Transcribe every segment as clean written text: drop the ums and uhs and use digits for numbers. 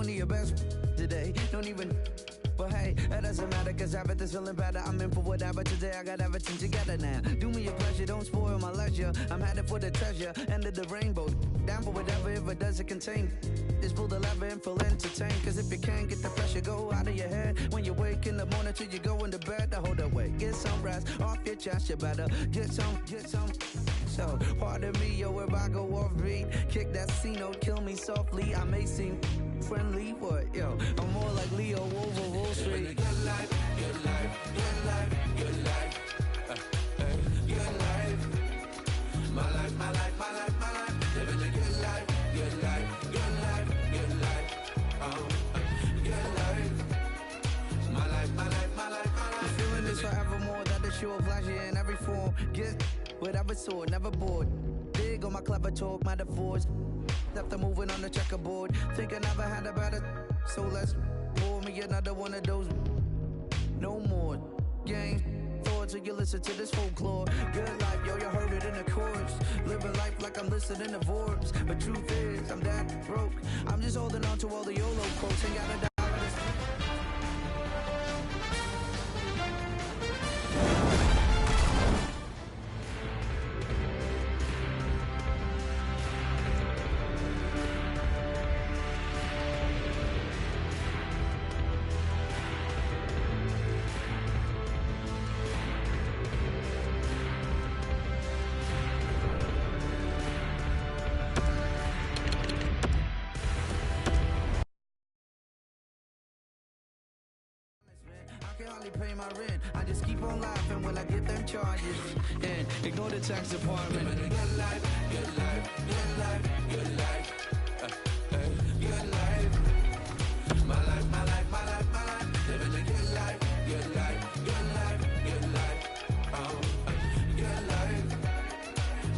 one of your best today. Don't even. But hey, that doesn't matter, cause everything's feeling better. I'm in for whatever today, I got everything together now. Do me a pleasure, don't spoil my leisure. I'm headed for the treasure, end of the rainbow. Down for whatever, if it doesn't contain. Just pull the lever and feel entertained. Cause if you can't get the pressure, go out of your head. When you wake in the morning till you go into bed, now hold that weight. Get some rest, off your chest, you better get some. So, pardon me, yo, if I go off beat. Kick that C note, kill me softly. I may seem friendly, but yo, I'm more like Leo over Wall Street. Good life, good life, good life, good life, good life. My life, my life, my life, my life. Living a good life, good life, good life, good life. Good life. My life, my life, my life, my life. I'm feeling this forevermore. That the show of leisure in every form. Get whatever sword, never bored. Big on my clever talk, metaphors. After moving on the checkerboard, think I never had a better. So let's pour me another one of those. No more games. Thoughts till you listen to this folklore. Good life, yo, you heard it in the chorus. Living life like I'm listening to Forbes. But truth is, I'm that broke. I'm just holding on to all the YOLO quotes. Ain't got a dollar. Pay my rent. I just keep on laughing when I get them charges and ignore the tax department. Good life, good life, good life, good life, good life. My life, my life, my life, my life. Living a good life, good life, good life, good life. Good life.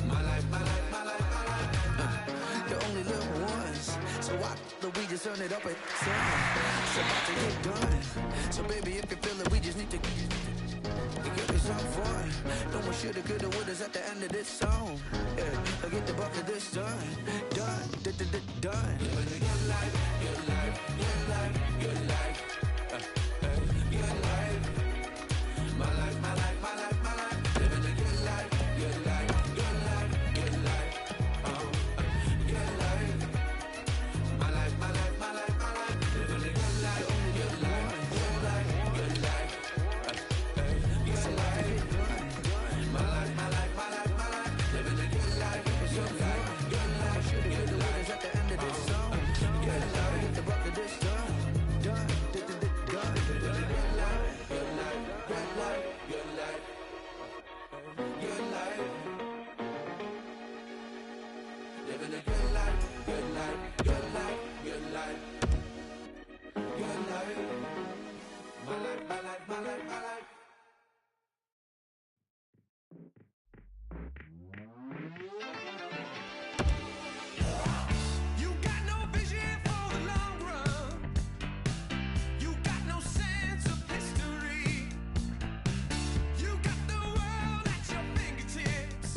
My life, my life, my life, my life. You only live once, so why we just turn it up at 10? It's about to get done. So baby, if you feel it, we just need to give it some fun. No more shoulda, coulda, wouldas at the end of this song. Yeah, I get the bucket this done. Done. Living a good life, good life, good life, good life. Good life. My life, my life, my life, my life. Living a good life, good life, good life, good life. Good life. My life, my life, my life, my life. Living a good life, good life, good life, good life. Good life. My life, my life, my life, my life. Living a good life, good life, good life, good life. At the end of this song, good life, get the bucket this done, done, done. Good life, good life, good life, good life, good life. Living a good life, good life, good life, good life, good life. My life, my life, my life, my life. You got no vision for the long run. You got no sense of history. You got the world at your fingertips,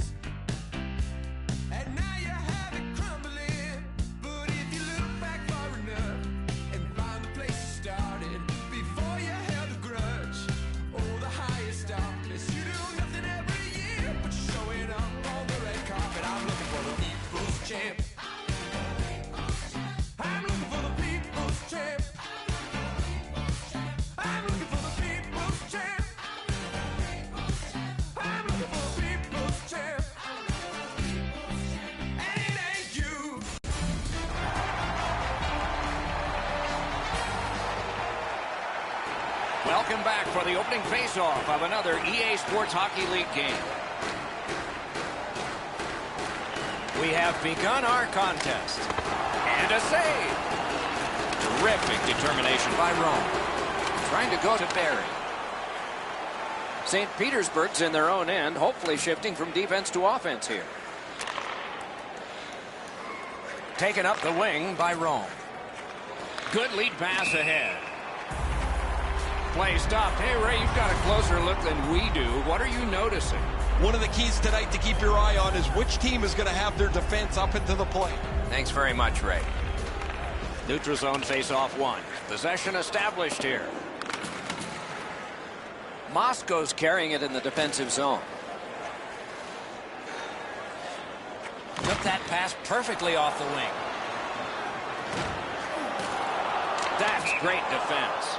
and now you have it crumbling. But if you look back far enough and find the place you started before you held a grudge, oh, the highest darkness. You do nothing every year but you're showing up on the red carpet. I'm looking for the people's champ. I'm looking for the people's champ. I'm looking for the people's champ. I'm looking for the people's champ. And it ain't you. Welcome back for the opening face-off of another EA Sports Hockey League game. We have begun our contest. And a save. Terrific determination by Rome. Trying to go to Barry. St. Petersburg's in their own end, hopefully shifting from defense to offense here. Taken up the wing by Rome. Good lead pass ahead. Play stopped. Hey, Ray, you've got a closer look than we do. What are you noticing? One of the keys tonight to keep your eye on is which team is going to have their defense up into the plate. Thanks very much, Ray. Neutral zone face-off one. Possession established here. Moscow's carrying it in the defensive zone. Took that pass perfectly off the wing. That's great defense.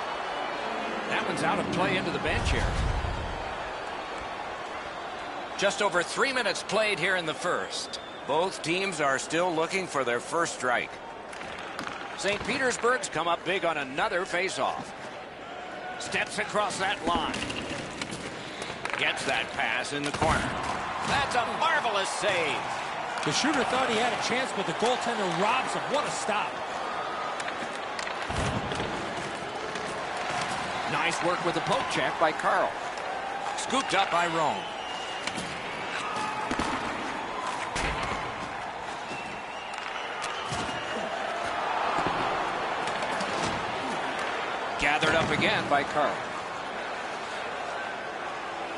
That one's out of play into the bench here. Just over 3 minutes played here in the first. Both teams are still looking for their first strike. St. Petersburg's come up big on another face-off. Steps across that line. Gets that pass in the corner. That's a marvelous save. The shooter thought he had a chance, but the goaltender robs him. What a stop. Nice work with the poke check by Carl. Scooped up by Rome. Gathered up again by Carl.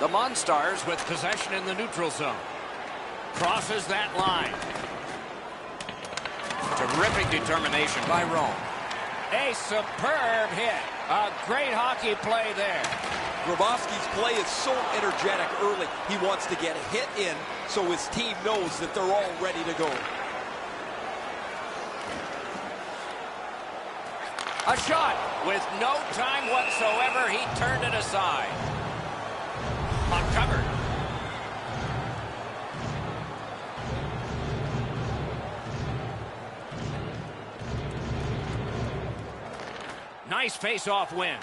The MonStars with possession in the neutral zone. Crosses that line. Terrific determination by Rome. A superb hit. A great hockey play there. Grabowski's play is so energetic early. He wants to get a hit in so his team knows that they're all ready to go. A shot with no time whatsoever. He turned it aside. Puck covered. Nice face-off win.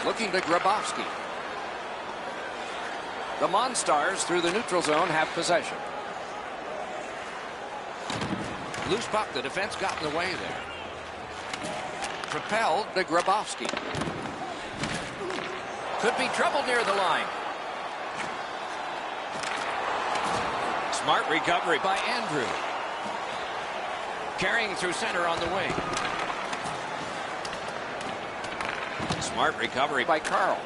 Looking to Grabowski. The MonStars through the neutral zone have possession. Loose puck, the defense got in the way there. Propelled to Grabowski. Could be trouble near the line. Smart recovery by Andrew. Carrying through center on the wing. Smart recovery by Carl.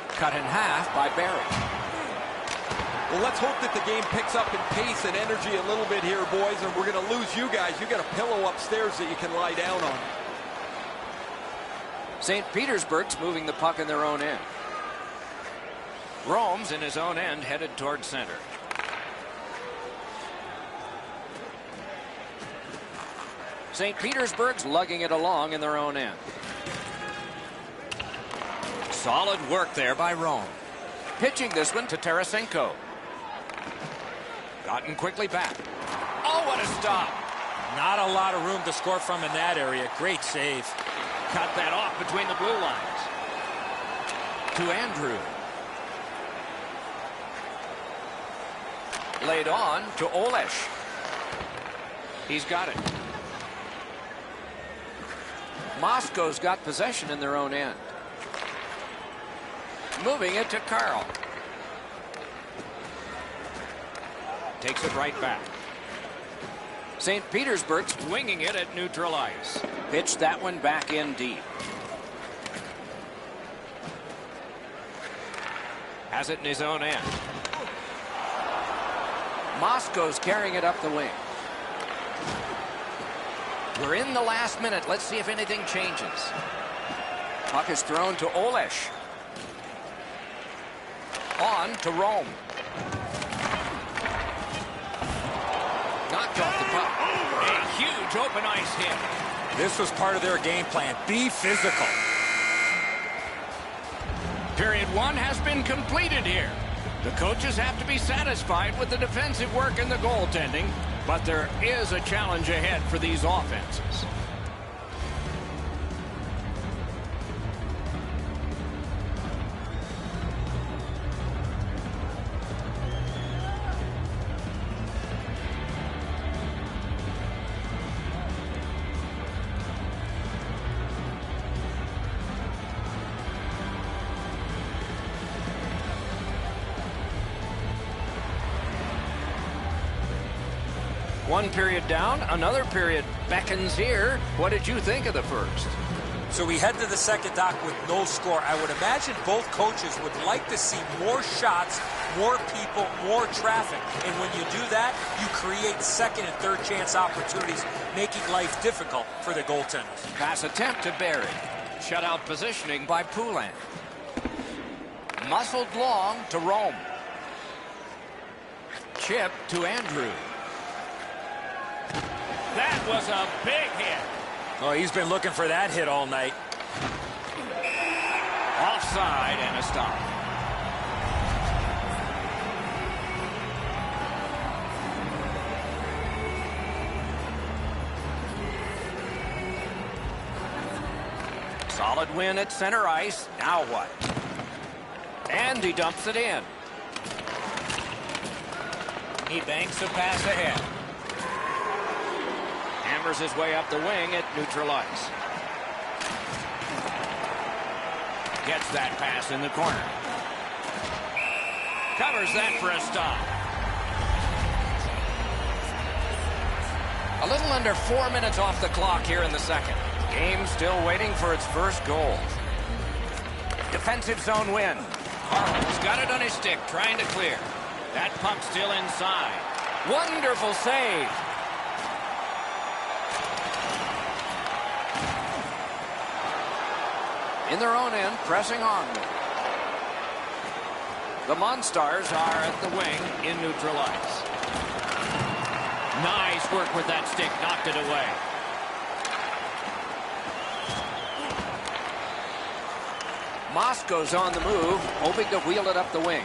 Cut in half by Barry. Well, let's hope that the game picks up in pace and energy a little bit here, boys, and we're going to lose you guys. You got a pillow upstairs that you can lie down on. St. Petersburg's moving the puck in their own end. Rome's in his own end, headed toward center. St. Petersburg's lugging it along in their own end. Solid work there by Rome. Pitching this one to Tarasenko. Gotten quickly back. Oh, what a stop. Not a lot of room to score from in that area. Great save. Cut that off between the blue lines. To Andrew. Laid on to Olesh. He's got it. Moscow's got possession in their own end. Moving it to Carl. Takes it right back. St. Petersburg's winging it at neutral ice. Pitched that one back in deep. Has it in his own end. Moscow's carrying it up the wing. We're in the last minute. Let's see if anything changes. Puck is thrown to Olesh. On to Rome. Knocked off the puck. A huge open ice hit. This was part of their game plan. Be physical. Period one has been completed here. The coaches have to be satisfied with the defensive work and the goaltending, but there is a challenge ahead for these offenses. One period down, another period beckons here. What did you think of the first? So we head to the second, Doc, with no score. I would imagine both coaches would like to see more shots more people, more traffic. And when you do that, you create second and third chance opportunities, making life difficult for the goaltenders. Pass attempt to Barry. Shutout positioning by Poulin. Muscled long to Rome. Chip to Andrew. That was a big hit. Oh, he's been looking for that hit all night. Offside and a stop. Solid win at center ice. Now what? And he dumps it in. He banks a pass ahead. Hammers his way up the wing at neutral ice. Gets that pass in the corner. Covers that for a stop. A little under 4 minutes off the clock here in the second. Game still waiting for its first goal. Defensive zone win. Harlan's got it on his stick, trying to clear. That puck still inside. Wonderful save. In their own end, pressing on. The MonStars are at the wing in neutral ice. Nice work with that stick, knocked it away. Moscow's on the move, hoping to wheel it up the wing.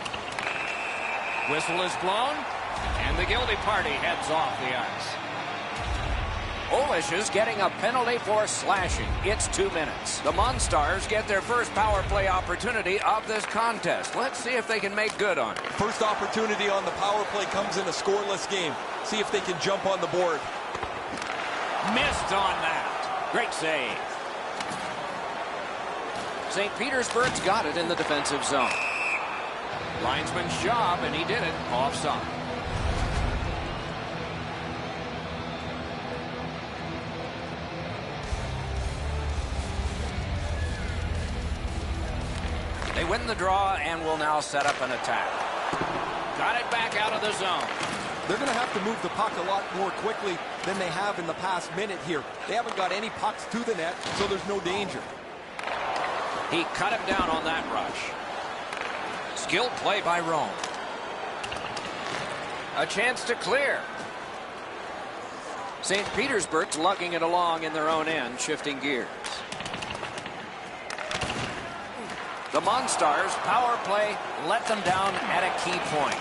Whistle is blown, and the guilty party heads off the ice. Olish is getting a penalty for slashing. It's 2 minutes. The MonStars get their first power play opportunity of this contest. Let's see if they can make good on it. First opportunity on the power play comes in a scoreless game. See if they can jump on the board. Missed on that. Great save. St. Petersburg's got it in the defensive zone. Linesman's job, and he did it offside. They win the draw and will now set up an attack. Got it back out of the zone. They're going to have to move the puck a lot more quickly than they have in the past minute here. They haven't got any pucks to the net, so there's no danger. He cut him down on that rush. Skilled play by Rome. A chance to clear. St. Petersburg's lugging it along in their own end, shifting gears. The MonStars power play let them down at a key point.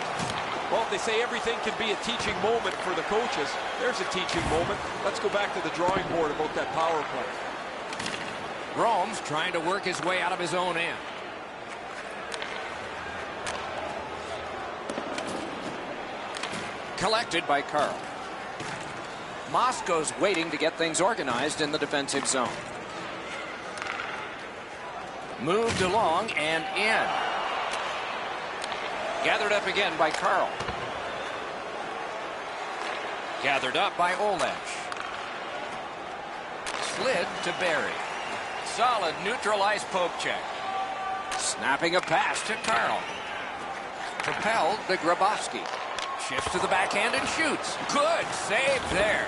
Well, they say everything can be a teaching moment for the coaches. There's a teaching moment. Let's go back to the drawing board about that power play. Rome's trying to work his way out of his own end. Collected by Carl. Moscow's waiting to get things organized in the defensive zone. Moved along and in. Gathered up again by Carl. Gathered up by Olesh. Slid to Barry. Solid neutral ice poke check. Snapping a pass to Carl. Propelled to Grabowski. Shifts to the backhand and shoots. Good save there.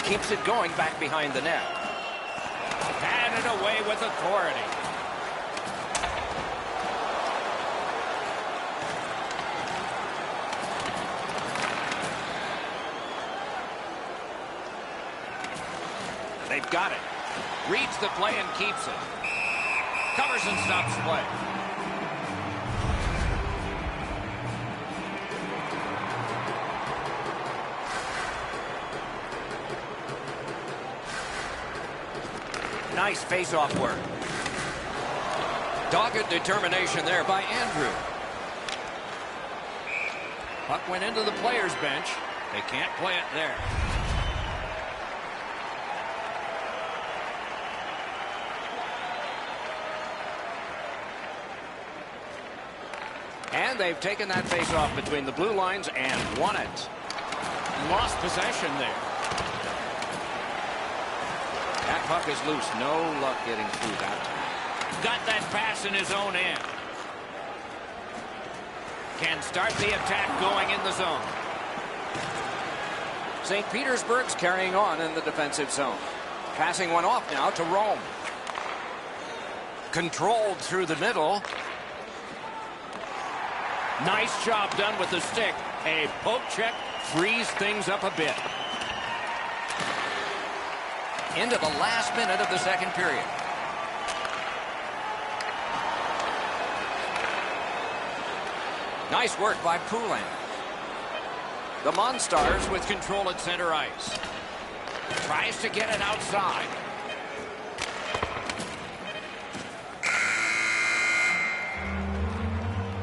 Keeps it going back behind the net. Batted away with authority. They've got it. Reads the play and keeps it. Covers and stops play. Nice face-off work. Dogged determination there by Andrew. Puck went into the players' bench. They can't play it there. And they've taken that face-off between the blue lines and won it. Lost possession there. That puck is loose. No luck getting through that. Got that pass in his own end. Can start the attack going in the zone. St. Petersburg's carrying on in the defensive zone. Passing one off now to Rome. Controlled through the middle. Nice job done with the stick. A poke check frees things up a bit. Into the last minute of the second period. Nice work by Poulin. The MonStars with control at center ice. Tries to get it outside.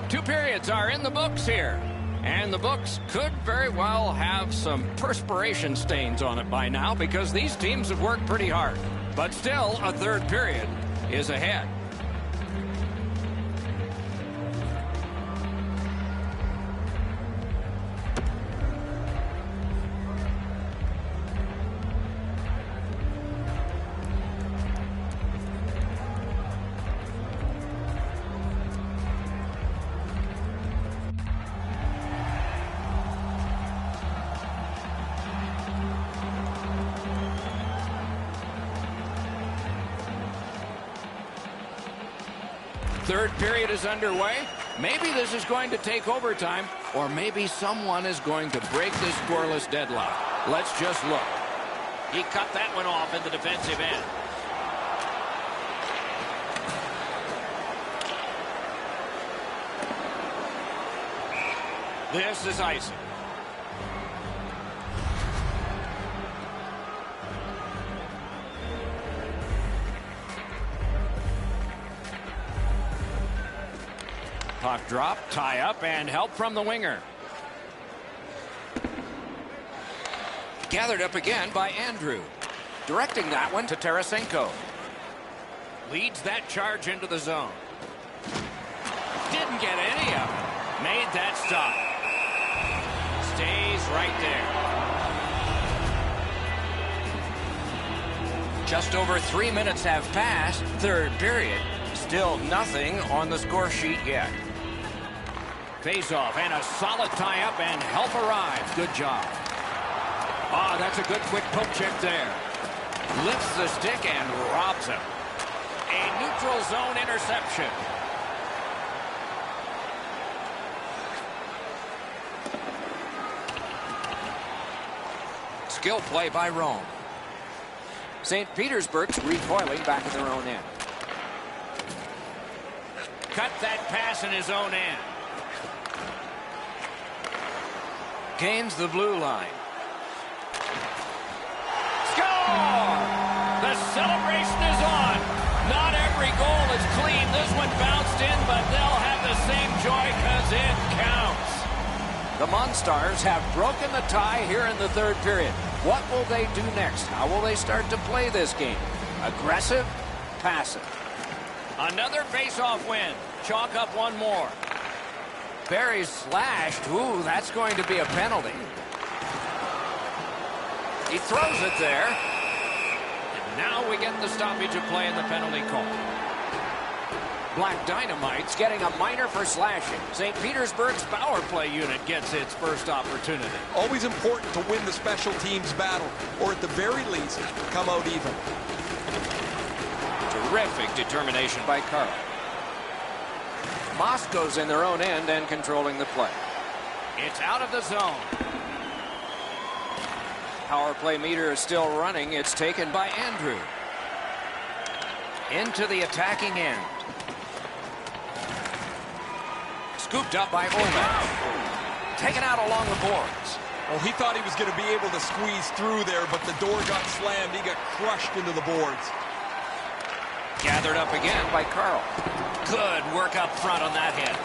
Two periods are in the books here. And the books could very well have some perspiration stains on it by now because these teams have worked pretty hard. But still, a third period is ahead. Third period is underway. Maybe this is going to take overtime, or maybe someone is going to break this scoreless deadlock. Let's just look. He cut that one off in the defensive end. This is icing. Puck drop, tie up, and help from the winger. Gathered up again by Andrew. Directing that one to Tarasenko. Leads that charge into the zone. Didn't get any of it. Made that stop. Stays right there. Just over 3 minutes have passed. Third period. Still nothing on the score sheet yet. Face-off and a solid tie-up and help arrives. Good job. Ah, that's a good quick poke check there. Lifts the stick and robs him. A neutral zone interception. Skill play by Rome. St. Petersburg's recoiling back at their own end. Cut that pass in his own end. Gains the blue line. Score! The celebration is on. Not every goal is clean. This one bounced in, but they'll have the same joy because it counts. The MonStars have broken the tie here in the third period. What will they do next? How will they start to play this game? Aggressive? Passive? Another face-off win. Chalk up one more. Barry's slashed. Ooh, that's going to be a penalty. He throws it there. And now we get the stoppage of play in the penalty call. Black Dynamite's getting a minor for slashing. St. Petersburg's power play unit gets its first opportunity. Always important to win the special teams battle, or at the very least, come out even. Terrific determination by Carl. Moscow's in their own end and controlling the play. It's out of the zone. Power play meter is still running. It's taken by Andrew. Into the attacking end. Scooped up by Olman. Taken out along the boards. Well, he thought he was going to be able to squeeze through there, but the door got slammed. He got crushed into the boards. Gathered up again by Carl. Good work up front on that hit.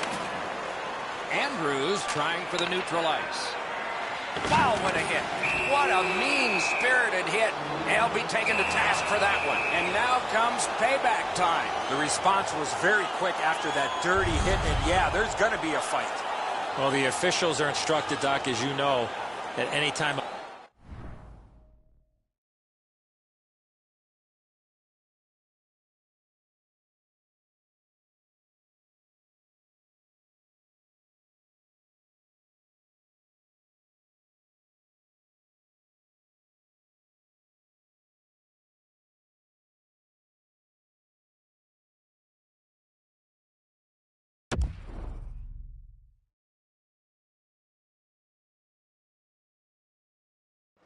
Andrews trying for the neutral ice. Wow, what a hit. What a mean-spirited hit. They'll be taken to task for that one. And now comes payback time. The response was very quick after that dirty hit, and yeah, there's going to be a fight. Well, the officials are instructed, Doc, as you know, at any time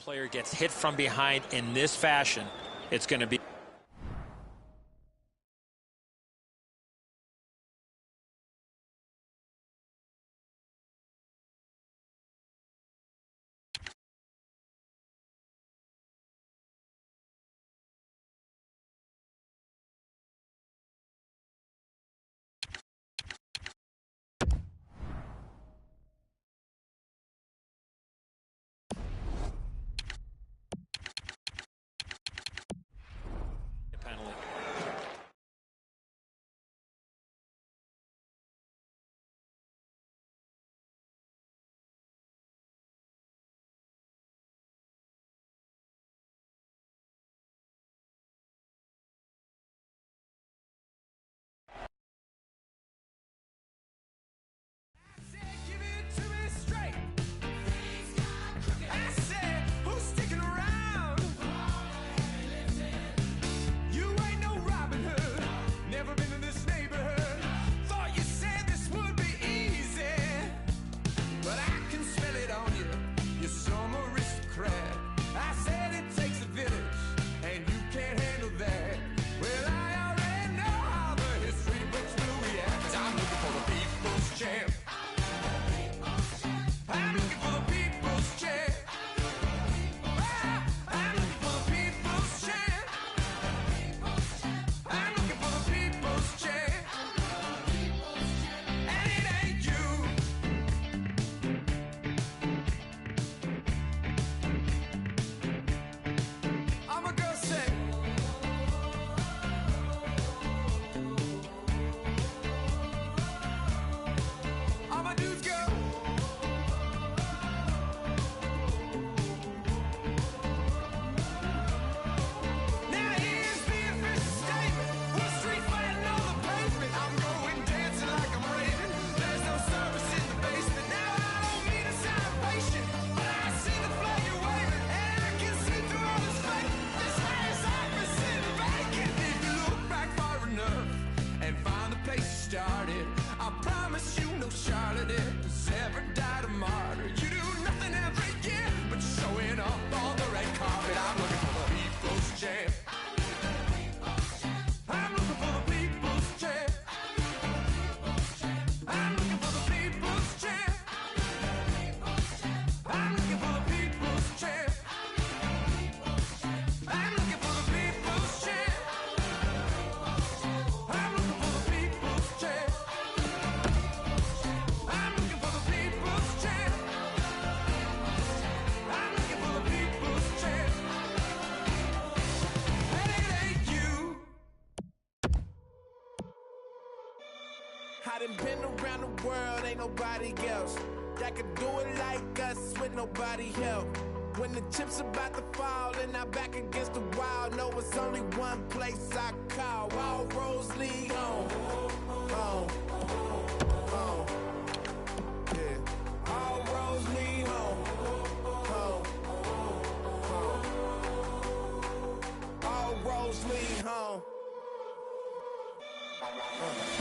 Player gets hit from behind in this fashion, it's going to be penalty. I done been around the world, ain't nobody else that could do it like us with nobody help. When the chips about to fall and I'm back against the wall, know it's only one place I call. All roads lead home. Home. Home. Yeah. All roads lead home. Home. Home. All roads lead home.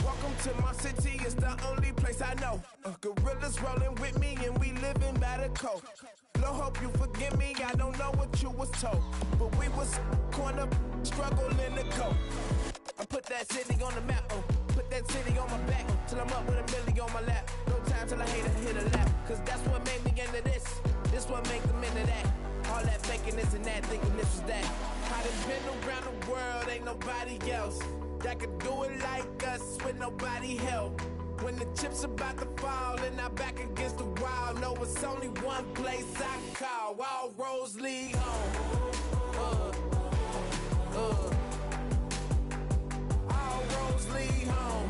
Welcome to my city, it's the only place I know. Gorillas rolling with me and we living by the code. Lord, hope you forgive me, I don't know what you was told, but we was corner struggling to cope. I put that city on the map, put that city on my back, till I'm up with a million on my lap. No time till I hit a lap, cause that's what made me into this. This what make them into that. All that faking this and that, thinking this is that. I done been around the world, ain't nobody else that could do it like us with nobody help. When the chips about to fall and I'm back against the wall, know it's only one place I call. All roads lead home. All roads lead home.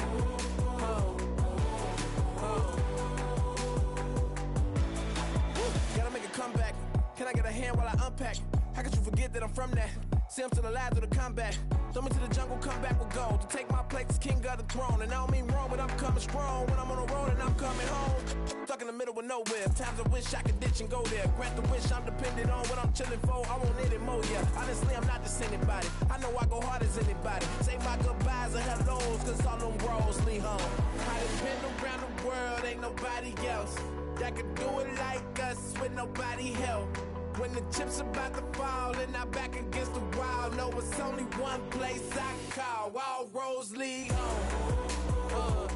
Gotta make a comeback. Can I get a hand while I unpack? How could you forget that I'm from that? See, I'm still alive through the combat. Throw me to the jungle, come back with gold. To take my place as king of the throne. And I don't mean wrong, but I'm coming strong. When I'm on the road and I'm coming home. Stuck in the middle of nowhere. Times I wish I could ditch and go there. Grant the wish I'm dependent on what I'm chilling for. I want it more, yeah. Honestly, I'm not just anybody. I know I go hard as anybody. Say my goodbyes and hellos, cause all them roads lead home. I done been around the world, ain't nobody else that could do it like us with nobody help. When the chips about to fall and I'm back against the wall, know it's only one place I call. All roads lead home.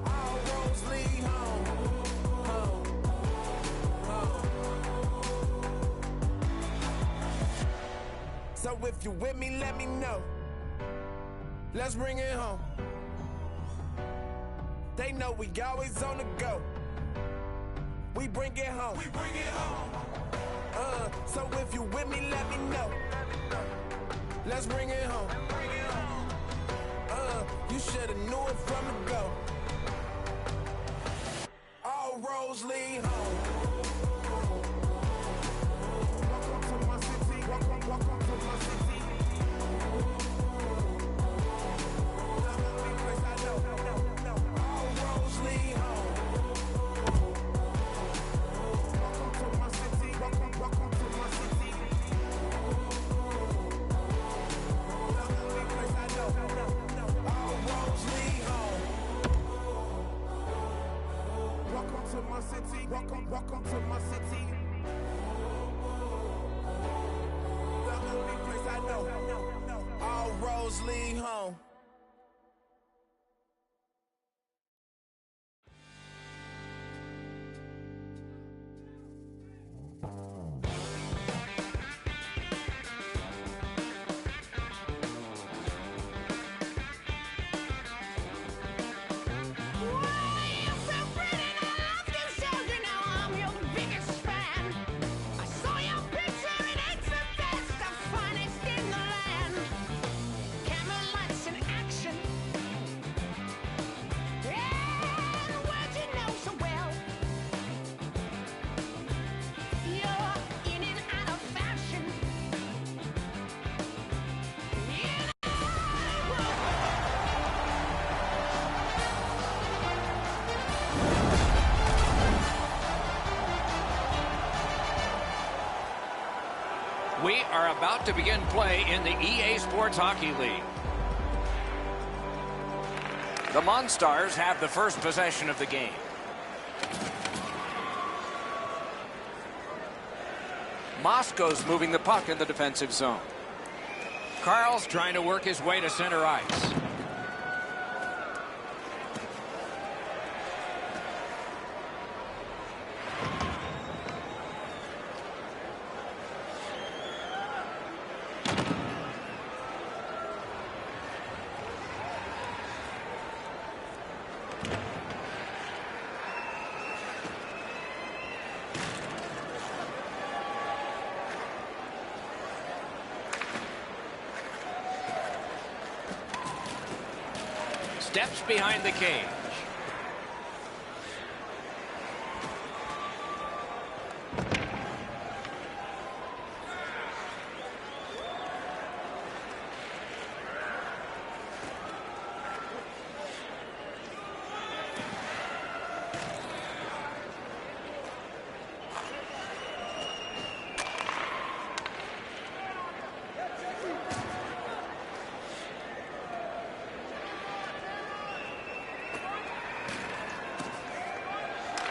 All roads lead home. So if you with me, let me know. Let's bring it home. They know we always on the go. We bring it home. We bring it home. So if you with me, let me know. Let's bring it home. You shoulda knew it from the go. All roads lead home. Welcome to my city. Welcome to my city. The only place I know. All roads lead home. Welcome to my city. Welcome to my city. The only place I know. All roads lead home. Welcome to my city. Welcome to my city. The only place I know. All roads lead home. We are about to begin play in the EA Sports Hockey League. The MonStars have the first possession of the game. Moscow's moving the puck in the defensive zone. Carl's trying to work his way to center ice. Steps behind the cage.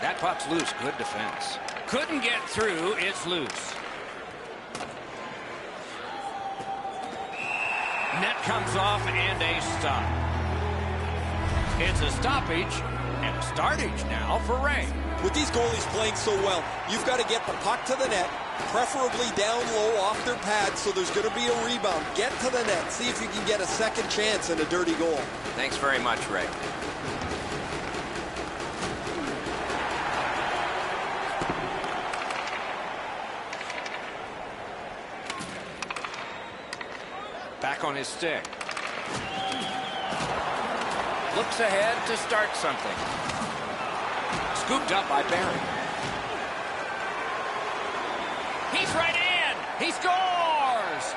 That puck's loose. Good defense. Couldn't get through. It's loose. Net comes off and a stop. It's a stoppage and a startage now for Ray. With these goalies playing so well, you've got to get the puck to the net, preferably down low off their pads, so there's going to be a rebound. Get to the net. See if you can get a second chance and a dirty goal. Thanks very much, Ray. Back on his stick. Looks ahead to start something. Scooped up by Barry. He's right in. He scores.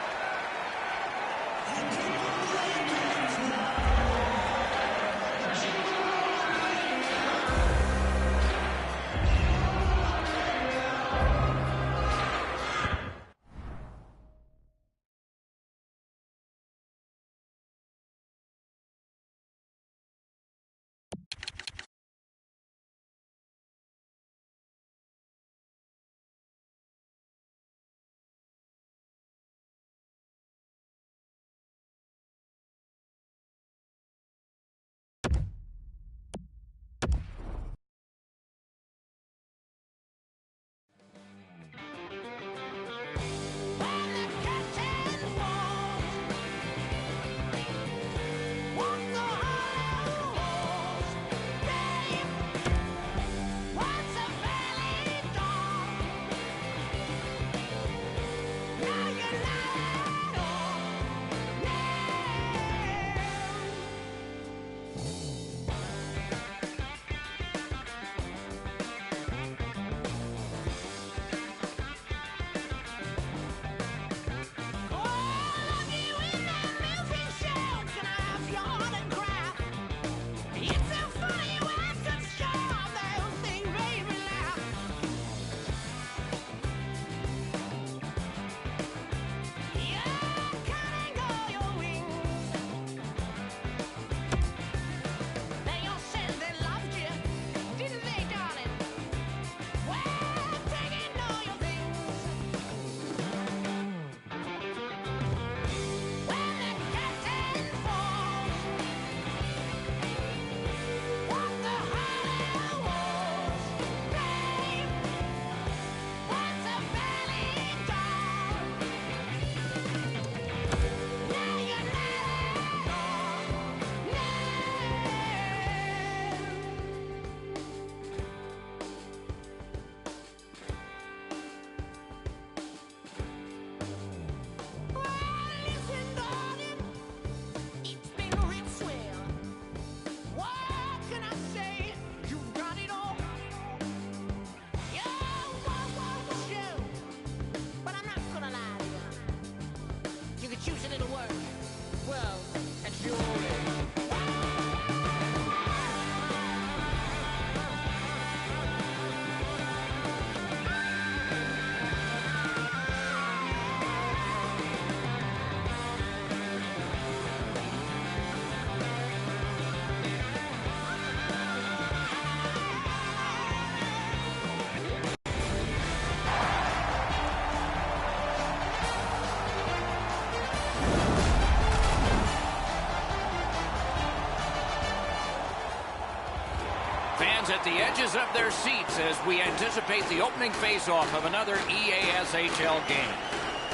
at the edges of their seats as we anticipate the opening face-off of another EASHL game.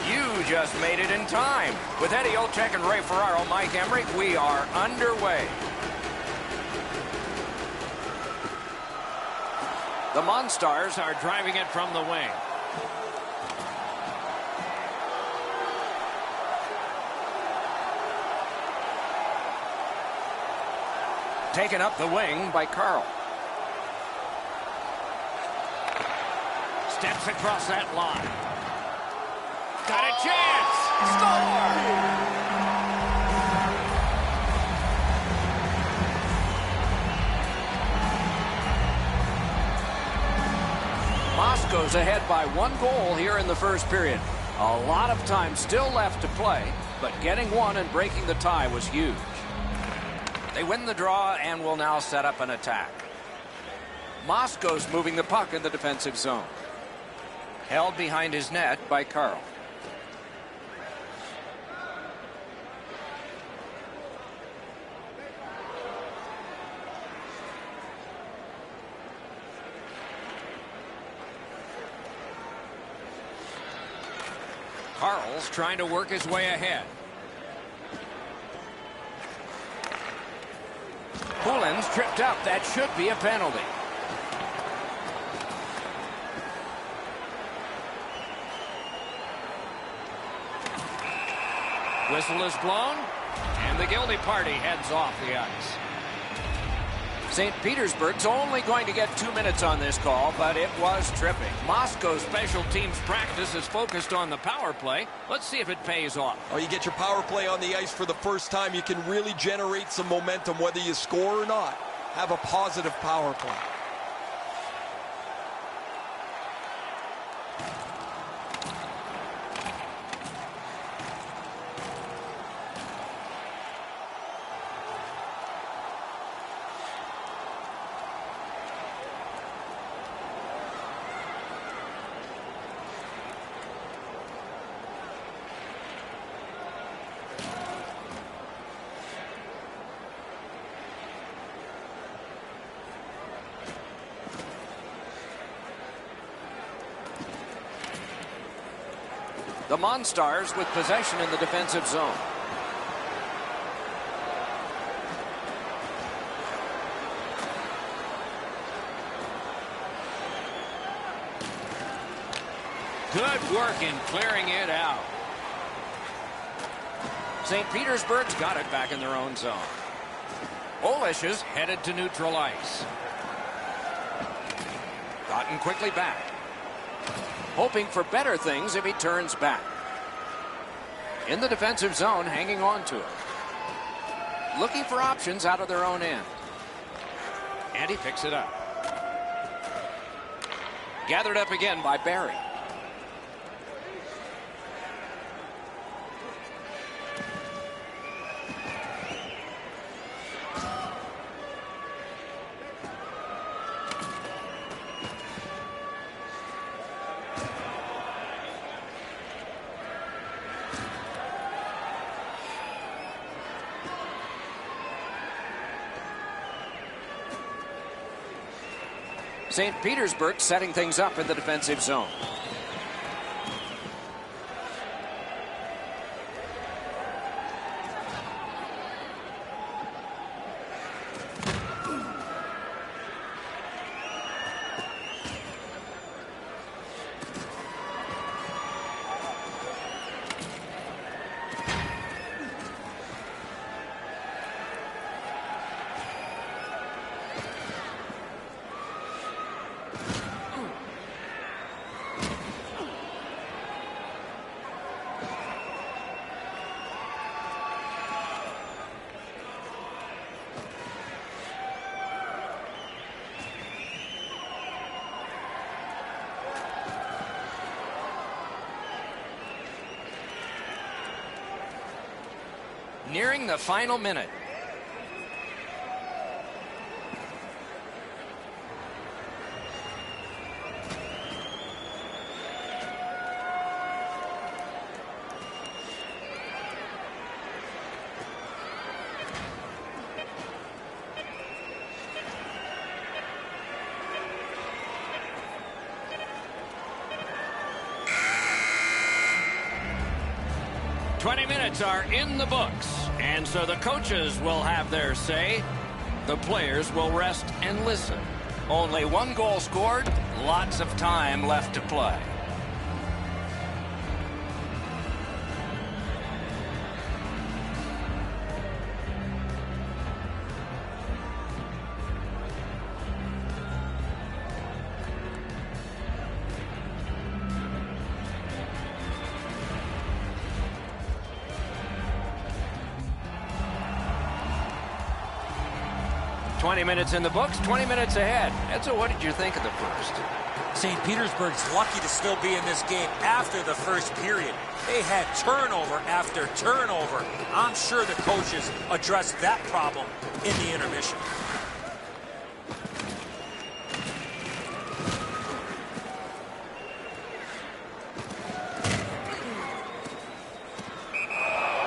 You just made it in time. With Eddie Olczyk and Ray Ferraro, Mike Emmerich, we are underway. The MonStars are driving it from the wing. Taken up the wing by Carl. Steps across that line. Got a chance! Score! Moscow's ahead by 1 goal here in the first period. A lot of time still left to play, but getting one and breaking the tie was huge. They win the draw and will now set up an attack. Moscow's moving the puck in the defensive zone. Held behind his net by Carl. Carl's trying to work his way ahead. Poulin's tripped up. That should be a penalty. Whistle is blown, and the guilty party heads off the ice. St. Petersburg's only going to get 2 minutes on this call, but it was tripping. Moscow's special teams practice is focused on the power play. Let's see if it pays off. Oh, you get your power play on the ice for the first time, you can really generate some momentum, whether you score or not. Have a positive power play. The MonStars with possession in the defensive zone. Good work in clearing it out. St. Petersburg's got it back in their own zone. Olish is headed to neutral ice. Gotten quickly back. Hoping for better things if he turns back. In the defensive zone, hanging on to it. Looking for options out of their own end. And he picks it up. Gathered up again by Barry. St. Petersburg setting things up in the defensive zone. Nearing the final minute. 20 minutes are in the books, and so the coaches will have their say. The players will rest and listen. Only one goal scored, lots of time left to play. Minutes in the books, 20 minutes ahead. Edzo, what did you think of the first? St. Petersburg's lucky to still be in this game after the first period. They had turnover after turnover. I'm sure the coaches addressed that problem in the intermission.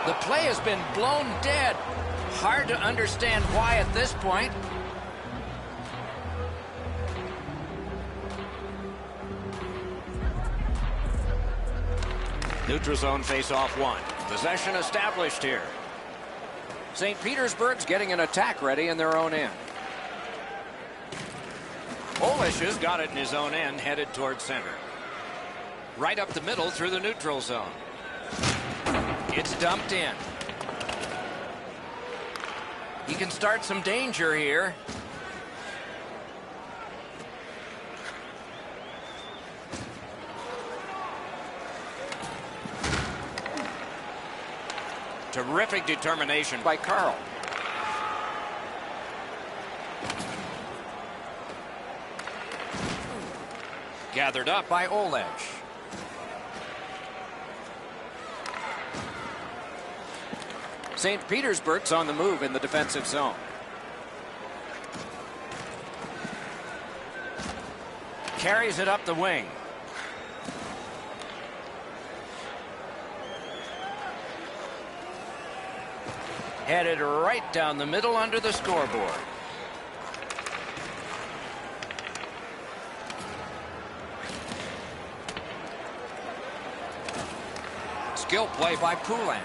The play has been blown dead. Hard to understand why at this point. Neutral zone face-off one. Possession established here. St. Petersburg's getting an attack ready in their own end. Olish has got it in his own end, headed towards center. Right up the middle through the neutral zone. It's dumped in. He can start some danger here. Terrific determination by Carl. Gathered up by Olesh. St. Petersburg's on the move in the defensive zone. Carries it up the wing. Headed right down the middle under the scoreboard. Skill play by Poulin.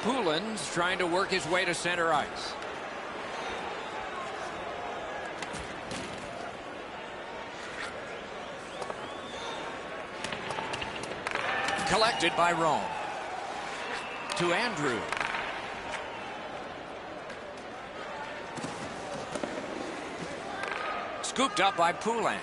Poulin's trying to work his way to center ice. Collected by Rome. To Andrew. Scooped up by Poulin.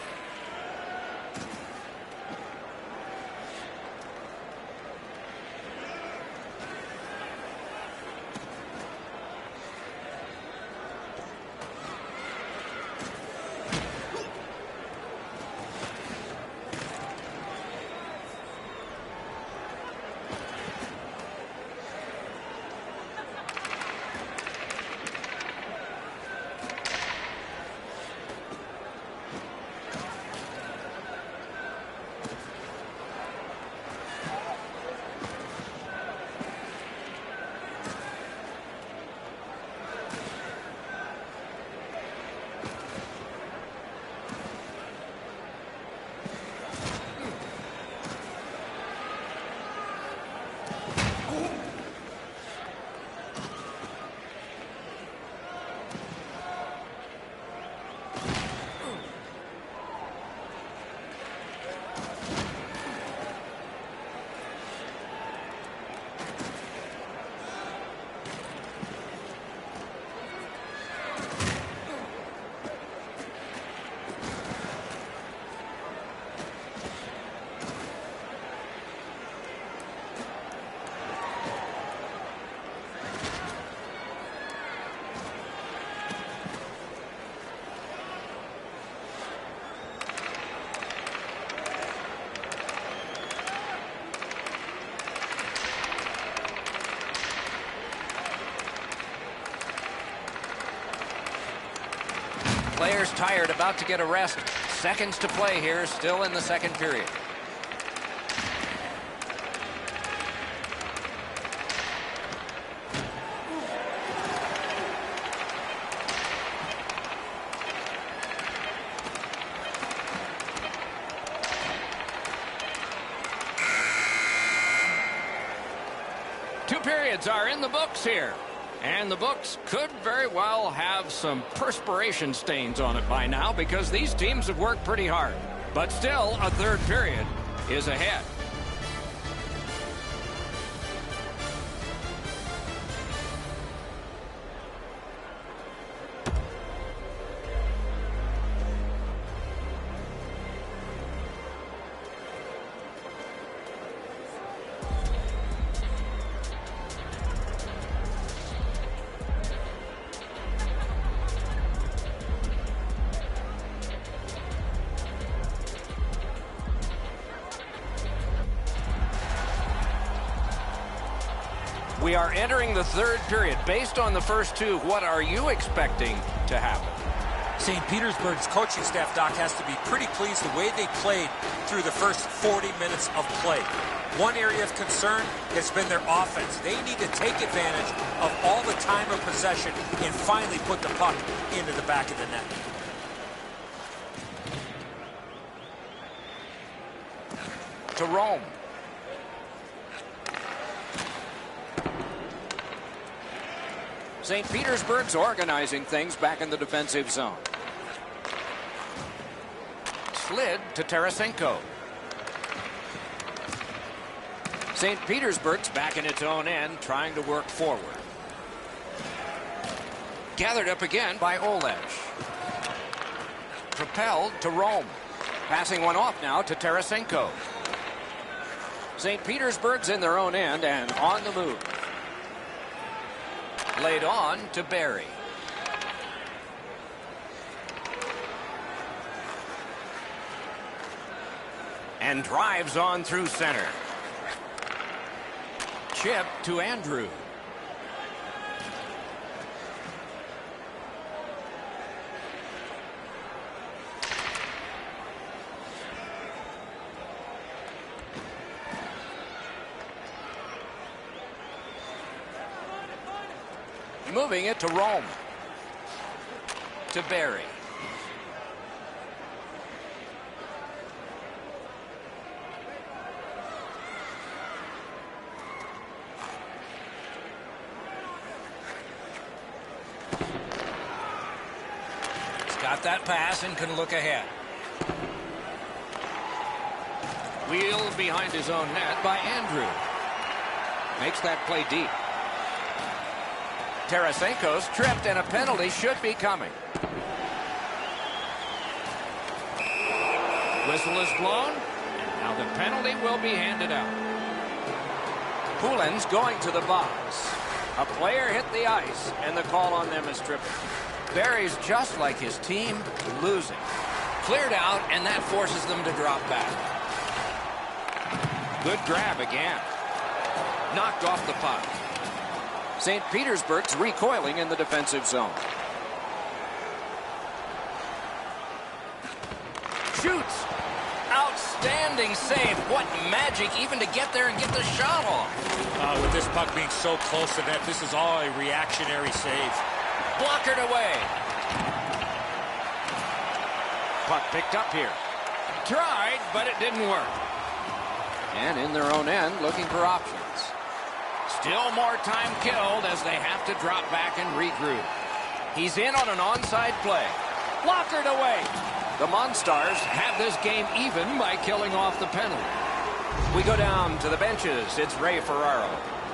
Players tired, about to get a rest. Seconds to play here, still in the second period. periods are in the books here. And the books could very well have some perspiration stains on it by now because these teams have worked pretty hard. But still, a third period is ahead. We are entering the third period. Based on the first two, what are you expecting to happen? St. Petersburg's coaching staff, Doc, has to be pretty pleased the way they played through the first 40 minutes of play. One area of concern has been their offense. They need to take advantage of all the time of possession and finally put the puck into the back of the net. To Rome. St. Petersburg's organizing things back in the defensive zone. Slid to Tarasenko. St. Petersburg's back in its own end, trying to work forward. Gathered up again by Olesh. Propelled to Rome. Passing one off now to Tarasenko. St. Petersburg's in their own end and on the move. Laid on to Barry. And drives on through center. Chip to Andrew. Moving it to Rome. To Barry. He's got that pass and can look ahead. Wheeled behind his own net by Andrew. Makes that play deep. Tarasenko's tripped and a penalty should be coming. Whistle is blown, and now the penalty will be handed out. Poulin's going to the box. A player hit the ice, and the call on them is tripping. Barry's just like his team, losing. Cleared out, and that forces them to drop back. Good grab again. Knocked off the puck. St. Petersburg's recoiling in the defensive zone. Shoots. Outstanding save. What magic even to get there and get the shot off. With this puck being so close to net, this is all a reactionary save. Blockered away. Puck picked up here. Tried, but it didn't work. And in their own end, looking for options. Still more time killed as they have to drop back and regroup. He's in on an onside play. Blockered away. The MonStars have this game even by killing off the penalty. We go down to the benches. It's Ray Ferraro.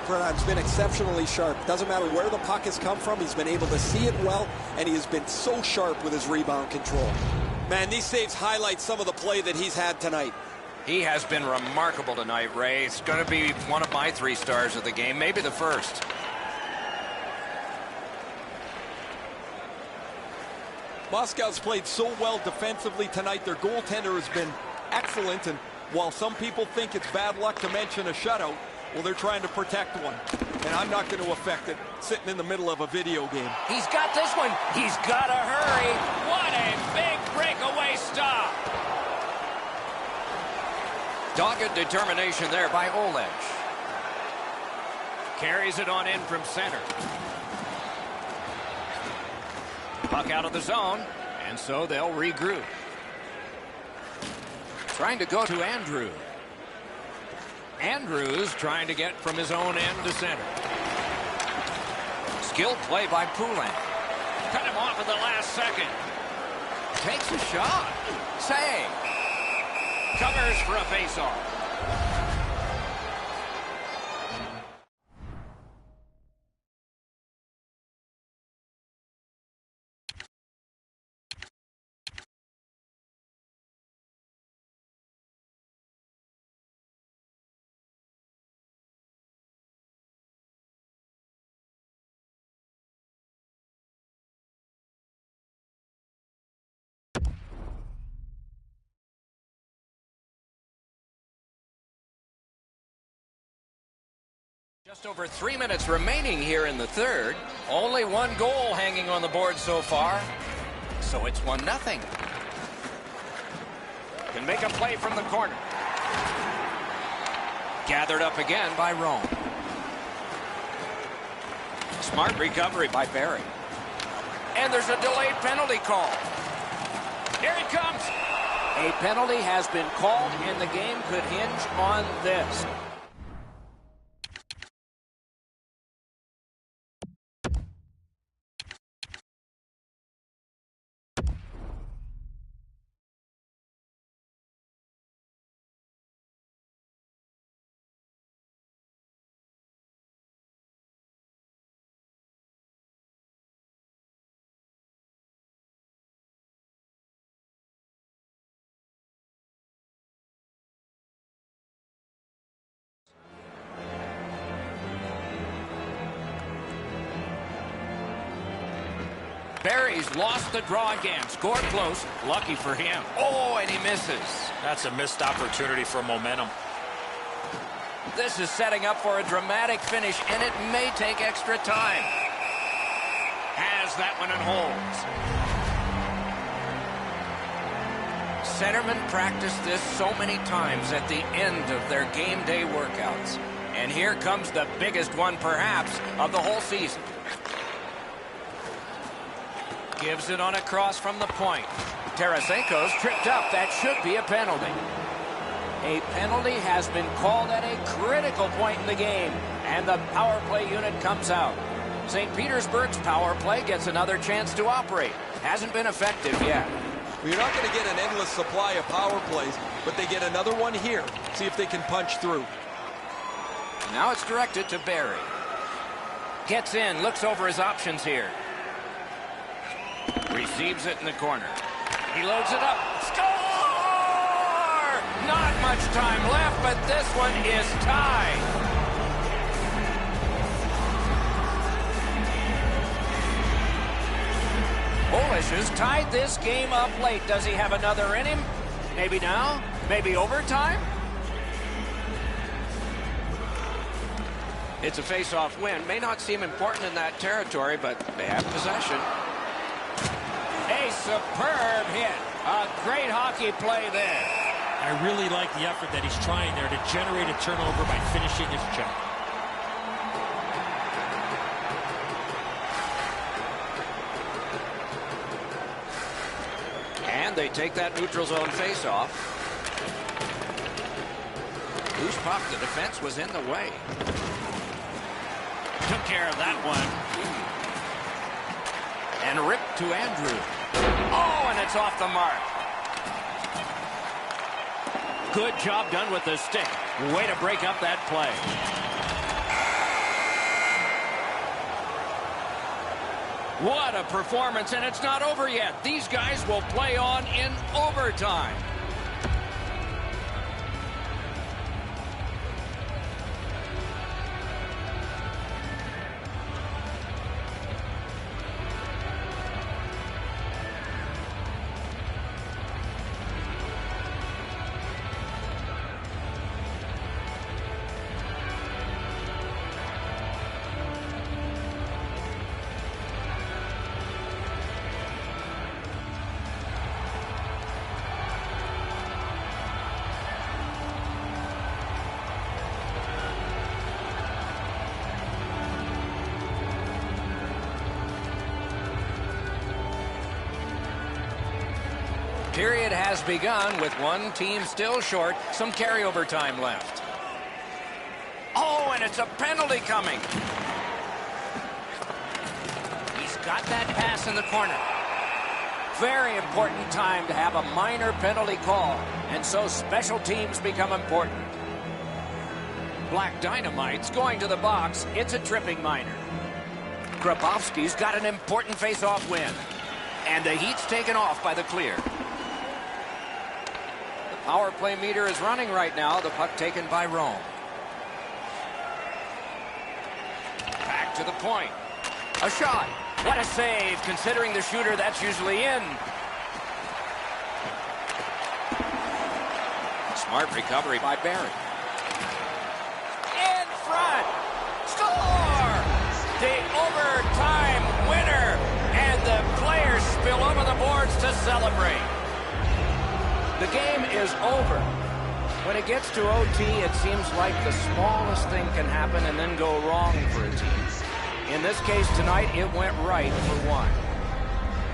Fernand's been exceptionally sharp. Doesn't matter where the puck has come from. He's been able to see it well, and he has been so sharp with his rebound control. Man, these saves highlight some of the play that he's had tonight. He has been remarkable tonight, Ray. It's going to be one of my 3 stars of the game, maybe the first. Moscow's played so well defensively tonight. Their goaltender has been excellent, and while some people think it's bad luck to mention a shutout, well, they're trying to protect one. And I'm not going to affect it sitting in the middle of a video game. He's got this one. He's got to hurry. What a big breakaway stop. Dogged determination there by Olesh. Carries it on in from center. Puck out of the zone, and so they'll regroup. Trying to go to Andrew. Andrews trying to get from his own end to center. Skilled play by Poulin. Cut him off at the last second. Takes a shot. Save. Covers for a face-off. Just over 3 minutes remaining here in the third. Only one goal hanging on the board so far. So it's 1-0. Can make a play from the corner. Gathered up again by Rome. Smart recovery by Barry. And there's a delayed penalty call. Here he comes. A penalty has been called, and the game could hinge on this. Barry's lost the draw again. Scored close. Lucky for him. Oh, and he misses. That's a missed opportunity for momentum. This is setting up for a dramatic finish, and it may take extra time. Has that one and holds. Centermen practice this so many times at the end of their game day workouts. And here comes the biggest one, perhaps, of the whole season. Gives it on a cross from the point. Tarasenko's tripped up. That should be a penalty. A penalty has been called at a critical point in the game, and the power play unit comes out. St. Petersburg's power play gets another chance to operate. Hasn't been effective yet. Well, you're not going to get an endless supply of power plays, but they get another one here. See if they can punch through. Now it's directed to Barry. Gets in, looks over his options here. Receives it in the corner. He loads it up. Score! Not much time left, but this one is tied. Polish has tied this game up late. Does he have another in him? Maybe now? Maybe overtime? It's a face-off win. May not seem important in that territory, but they have possession. A superb hit. A great hockey play there. I really like the effort that he's trying there to generate a turnover by finishing his check. And they take that neutral zone face-off. Loose puck, the defense was in the way. Took care of that one. And ripped to Andrew. Oh, and it's off the mark. Good job done with the stick. Way to break up that play. What a performance, and it's not over yet. These guys will play on in overtime. Period has begun with one team still short. Some carryover time left. Oh, and it's a penalty coming. got that pass in the corner. Very important time to have a minor penalty call, and so special teams become important. Black Dynamite's going to the box. It's a tripping minor. Grabowski's got an important face-off win. And the heat's taken off by the clear. The power play meter is running right now. The puck taken by Rome. Back to the point. A shot. What a save, considering the shooter that's usually in. Smart recovery by Barry. In front. Score! The overtime winner. And the players spill over the boards to celebrate. The game is over. When it gets to OT, it seems like the smallest thing can happen and then go wrong for a team. In this case tonight, it went right for one.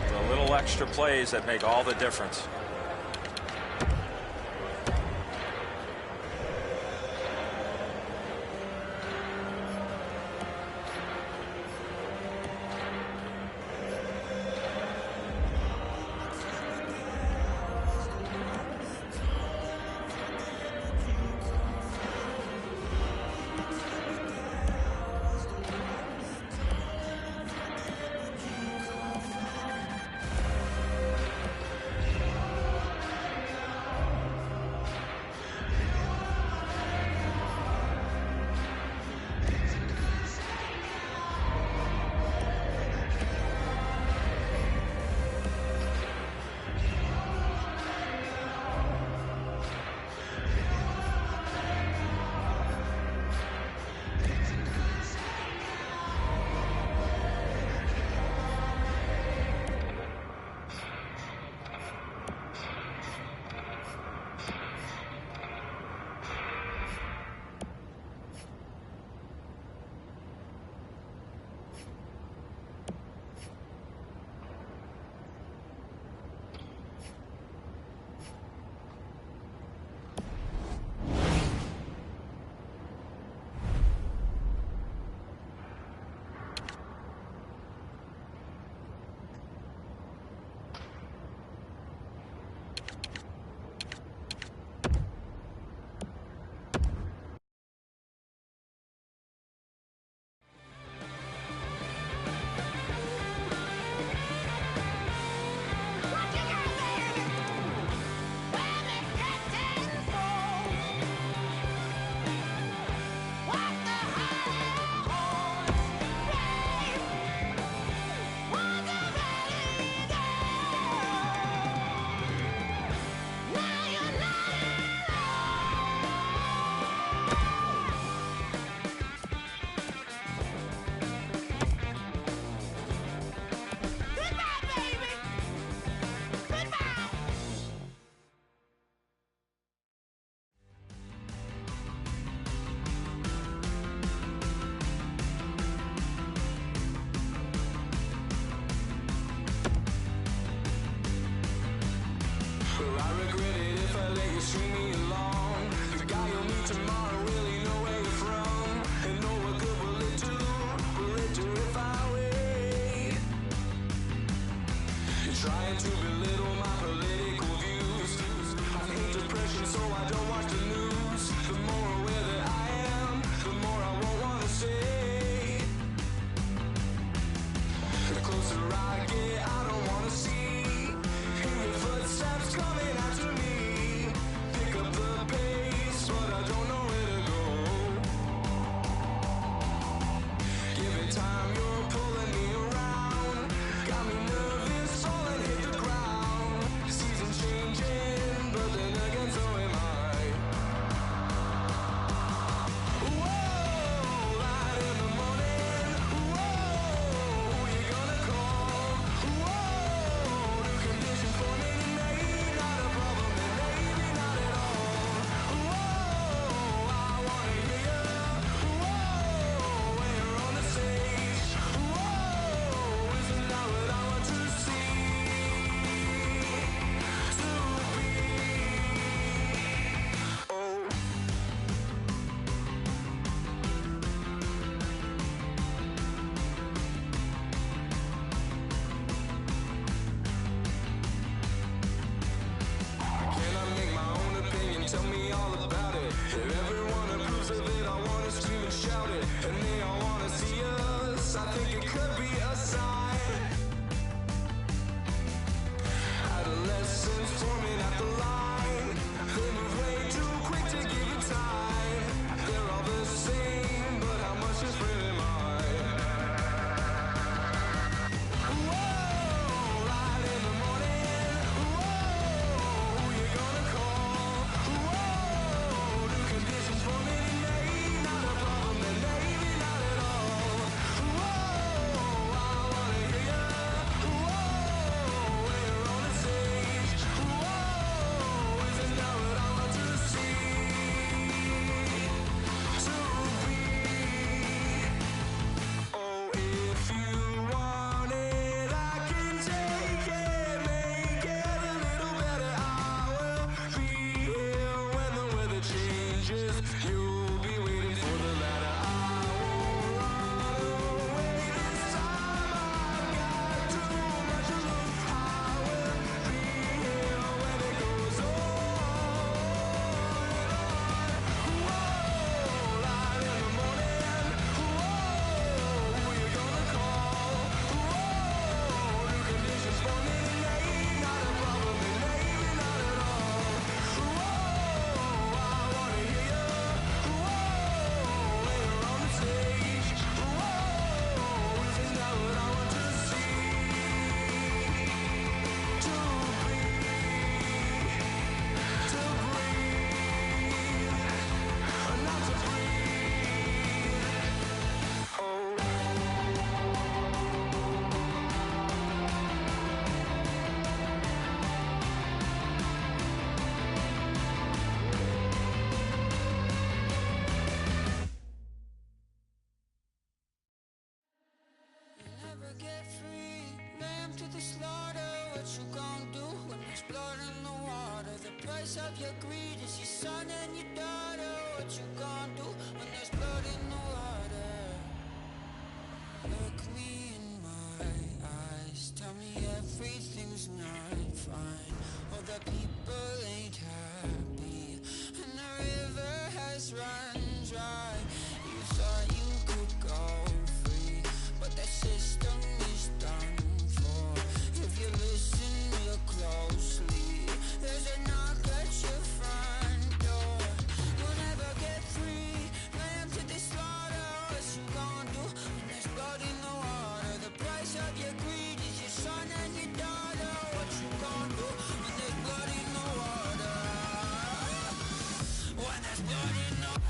The little extra plays that make all the difference. the slaughter. What you gon' do when there's blood in the water? The price of your greed is your son and your daughter. What you gon' do when there's blood in the water? Look me in my eyes, tell me everything's not fine. All the people ain't happy, and the river has run dry. You thought you could go free, but the system is done for. If you listen real closely, there's a knock at your front door. You'll never get free, lamb to the slaughter. What you gon' do when there's blood in the water? The price of your greed is your son and your daughter. What you gon' do when there's blood in the water? When there's blood in the water.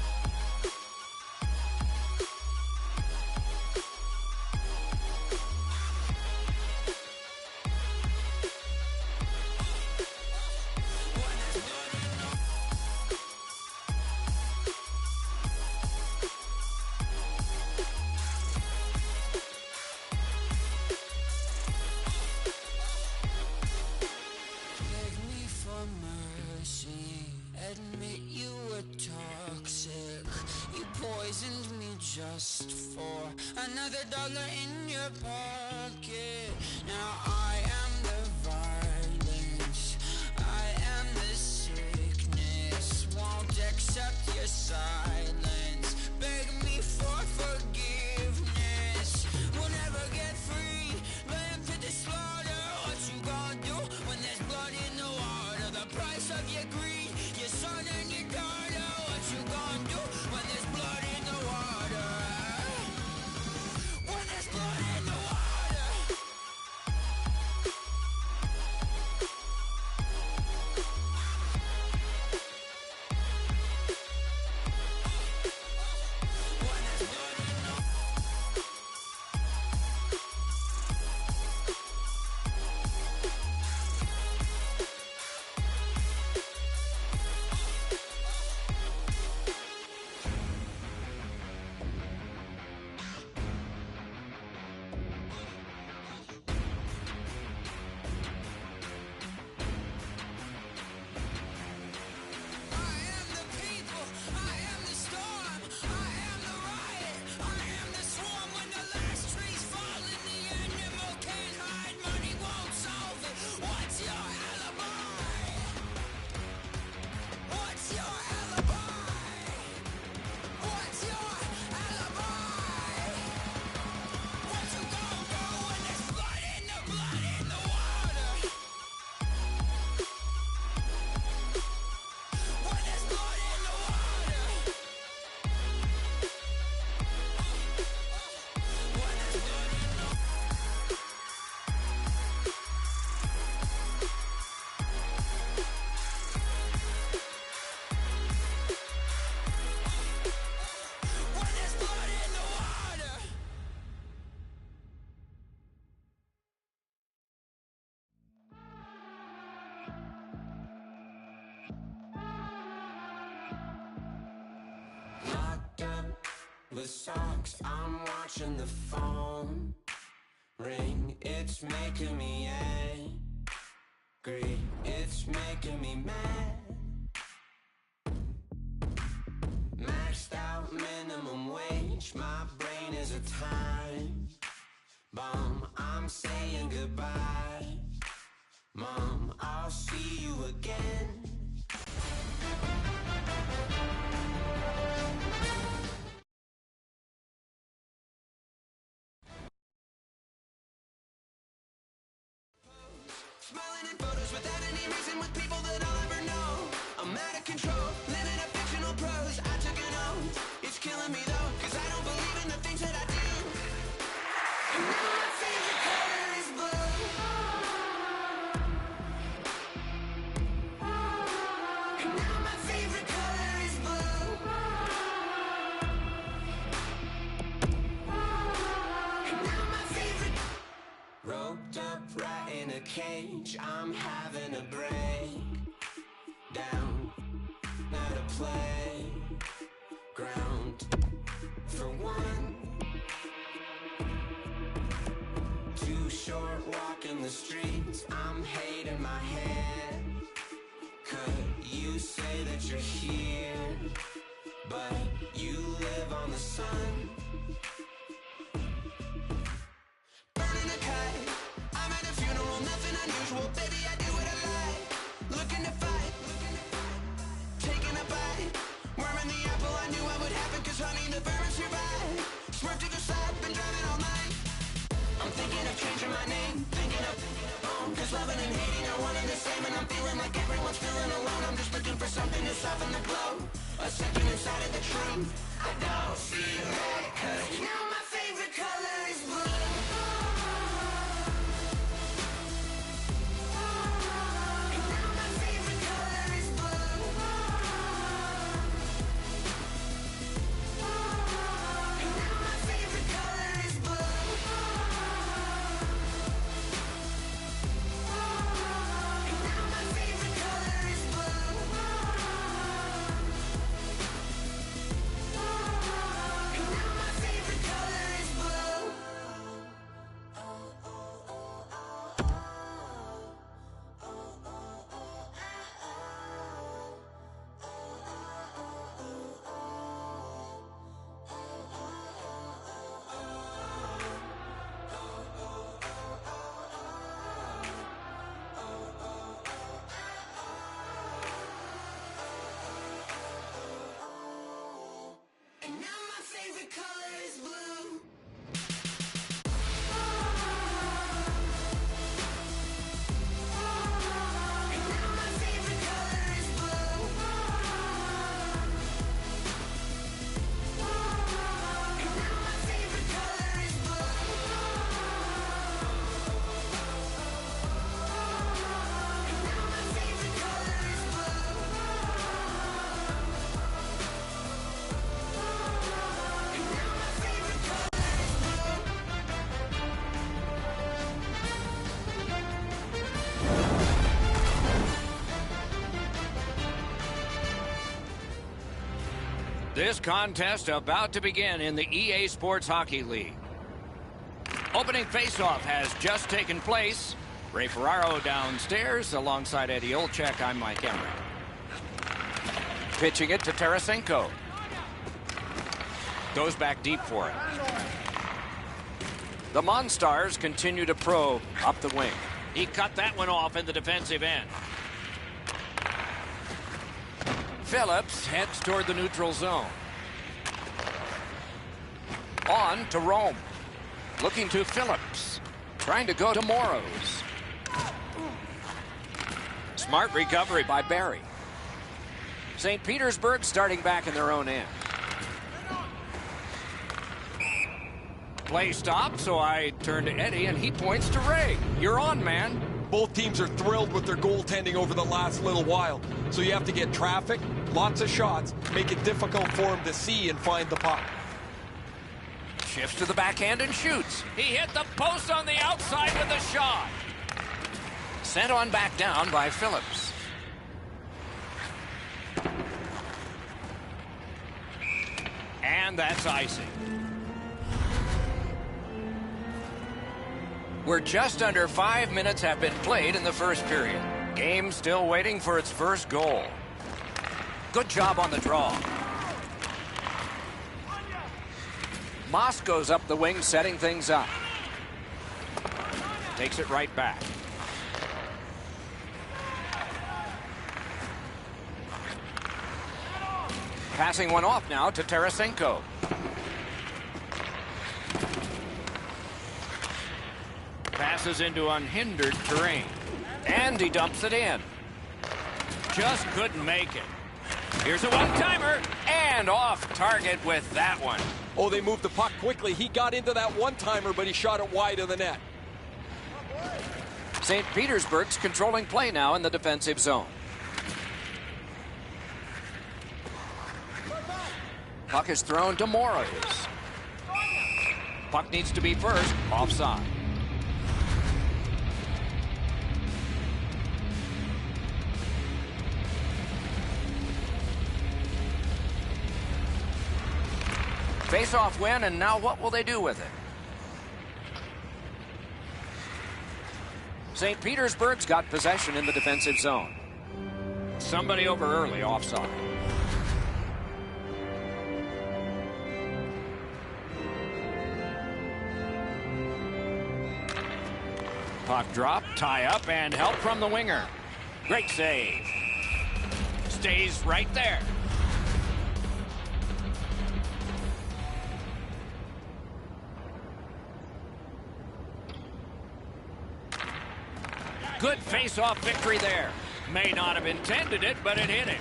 Beg me for mercy, admit you were toxic. You poisoned me just for another dollar in your pocket. Now I am the violence, I am the sickness. Won't accept your silence, beg me for forgiveness. We'll never get free, lamb to the slaughter. What you gon' do when there's blood in the water? The price of your greed, your son and your daughter. What you gon' do when there's blood in the water? When there's blood in the water. When there's blood in the I am the people, I am the storm, I am the riot, I am the swarm. When the last trees fall and the animal can't hide, money won't solve it. What's your alibi? What's your alibi? What's your alibi? What you gon' do when there's blood in the water? When there's blood in the water. When there's blood in the When there's blood in the water. Locked up with socks, I'm watching the phone ring. It's making me angry, it's making me mad. Maxed out minimum wage, my brain is a time bomb. I'm saying goodbye, Mom, I'll see you again. Smiling in photos without any reason, with people that I'll ever know. I'm out of control, living a fictional prose. I took an oath, it's killing me though, cause I don't believe in the things that I do. And now my favorite color is blue. And now my favorite color is blue. And now my favorite. Roped up right in a cage, I'm having a break down at a playground for one. Too short walking the streets, I'm hating my head. Could you say that you're here, but you live on the sun? Burning a kite, I'm at a funeral, nothing unusual. Baby, I do what I like, looking to fight, taking a bite. Worm in the apple, I knew what would happen, cause honey, the vermin survive. Swerve to the side, been driving all night. I'm thinking of changing my name, thinking of cause loving and hating are one and the same. And I'm feeling like everyone's feeling alone. I'm just looking for something to soften the blow. A second inside of the train, I don't see red, cause now my favorite color is blue. And now my favorite color is blue. And now my favorite color is blue. And now my favorite color is blue. And now my favorite color is blue. And now my favorite color is blue. And now my favorite color is blue. And now my favorite color is blue. And now my favorite color is blue. And now my favorite color is This contest about to begin in the EA Sports Hockey League. Opening faceoff has just taken place. Ray Ferraro downstairs alongside Eddie Olczyk. I'm Mike Emery. Pitching it to Tarasenko. Goes back deep for it. The MonStars continue to probe up the wing. He cut that one off in the defensive end. Phillips heads toward the neutral zone. On to Rome. Looking to Phillips. Trying to go to Moros. Smart recovery by Barry. St. Petersburg starting back in their own end. Play stopped, so I turn to Eddie, and he points to Ray. You're on, man. Both teams are thrilled with their goaltending over the last little while. So you have to get traffic, lots of shots, make it difficult for him to see and find the puck. Shifts to the backhand and shoots. He hit the post on the outside with a shot. Sent on back down by Phillips. And that's icing. We're just under 5 minutes have been played in the first period. Game still waiting for its first goal. Good job on the draw. Moss goes up the wing, setting things up. Takes it right back. Passing one off now to Tarasenko. Passes into unhindered terrain. And he dumps it in. Just couldn't make it. Here's a one-timer. And off target with that one. Oh, they moved the puck quickly. He got into that one-timer, but he shot it wide of the net. St. Petersburg's controlling play now in the defensive zone. Puck is thrown to Moros. Puck needs to be first. Offside. Face-off win, and now what will they do with it? St. Petersburg's got possession in the defensive zone. Somebody over early, offside. Puck drop, tie up, and help from the winger. Great save. Stays right there. Good face-off victory there. May not have intended it, but it hit him.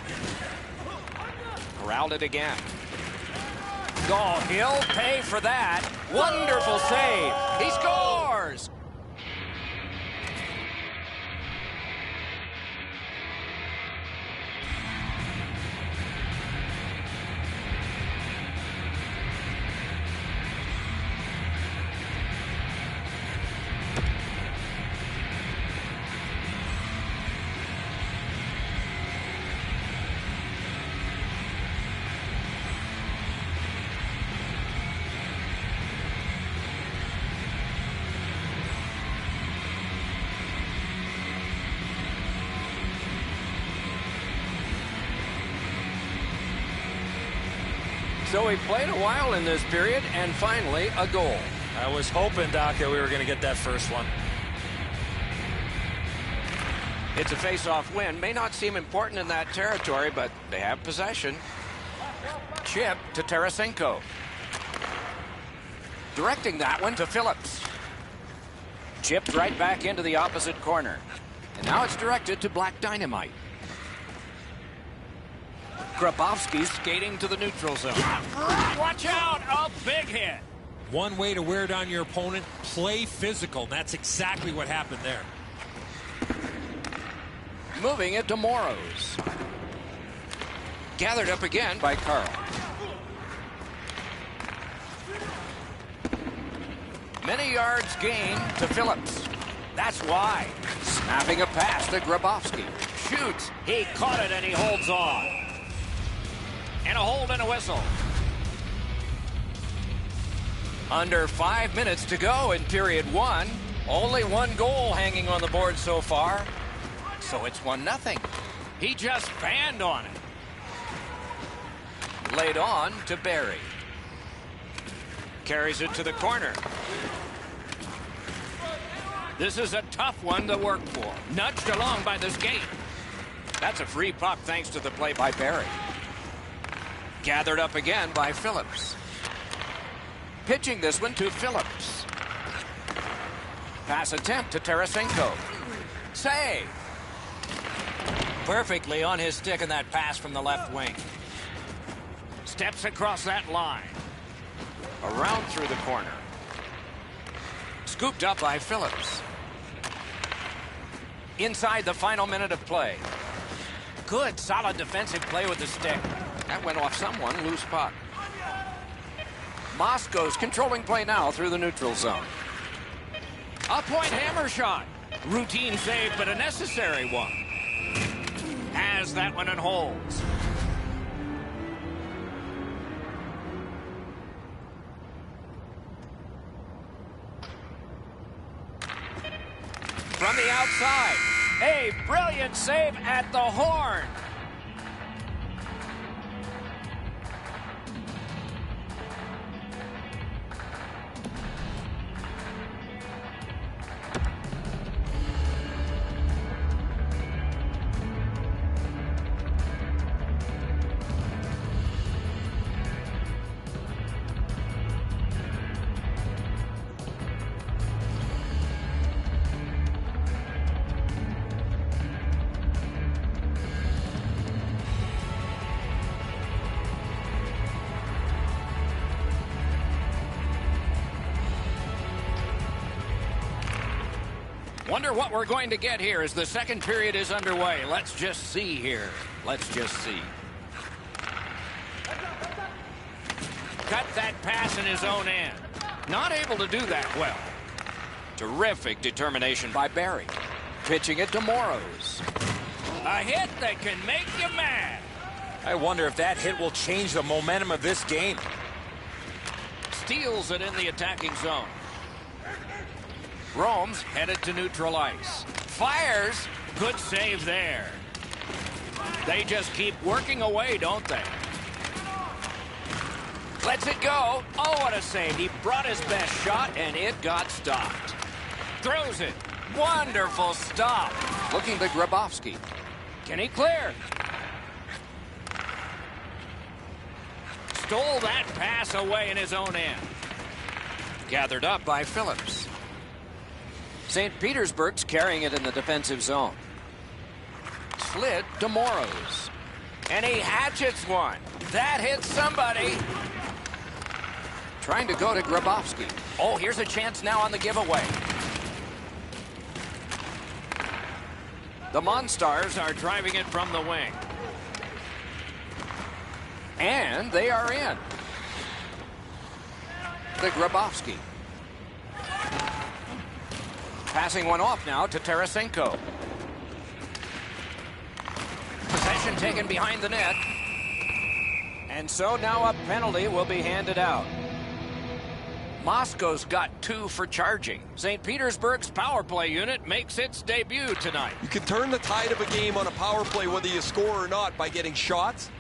Corralled it again. Oh, he'll pay for that. Wonderful save. He scores! So he played a while in this period, and finally a goal. I was hoping, Doc, that we were going to get that first one. It's a face-off win. May not seem important in that territory, but they have possession. Chip to Tarasenko. Directing that one to Phillips. Chipped right back into the opposite corner. And now it's directed to Black Dynamite. Grabowski's skating to the neutral zone. Watch out! A big hit. One way to wear down your opponent, play physical. And that's exactly what happened there. Moving it to Moros. Gathered up again by Carl. Many yards gained to Phillips. That's why. Snapping a pass to Grabowski. Shoots. He caught it and he holds on. And a hold and a whistle. Under 5 minutes to go in period one. Only one goal hanging on the board so far. So it's 1-0. He just fanned on it. Laid on to Barry. Carries it to the corner. This is a tough one to work for. Nudged along by the skate. That's a free puck thanks to the play by Barry. Gathered up again by Phillips. Pitching this one to Phillips. Pass attempt to Tarasenko. Save. Perfectly on his stick in that pass from the left wing. Steps across that line. Around through the corner. Scooped up by Phillips. Inside the final minute of play. Good, solid defensive play with the stick. That went off someone, loose puck. Moscow's controlling play now through the neutral zone. A point hammer shot. Routine save, but a necessary one. Has that one and holds. From the outside, a brilliant save at the horn. Wonder what we're going to get here as the second period is underway. Let's just see here. Let's just see. Cut that pass in his own end. Not able to do that well. Terrific determination by Barry. Pitching it to Moros. A hit that can make you mad. I wonder if that hit will change the momentum of this game. Steals it in the attacking zone. Rome's headed to neutral ice. Fires. Good save there. They just keep working away, don't they? Lets it go. Oh, what a save. He brought his best shot, and it got stopped. Throws it. Wonderful stop. Looking to Grabowski. Can he clear? Stole that pass away in his own end. Gathered up by Phillips. St. Petersburg's carrying it in the defensive zone. Slid to Moros. And he hatchets one. That hits somebody. Trying to go to Grabowski. Oh, here's a chance now on the giveaway. The MonStars are driving it from the wing. And they are in. To Grabowski. Passing one off now to Tarasenko. Possession taken behind the net. And so now a penalty will be handed out. Moscow's got 2 for charging. St. Petersburg's power play unit makes its debut tonight. You can turn the tide of a game on a power play whether you score or not by getting shots,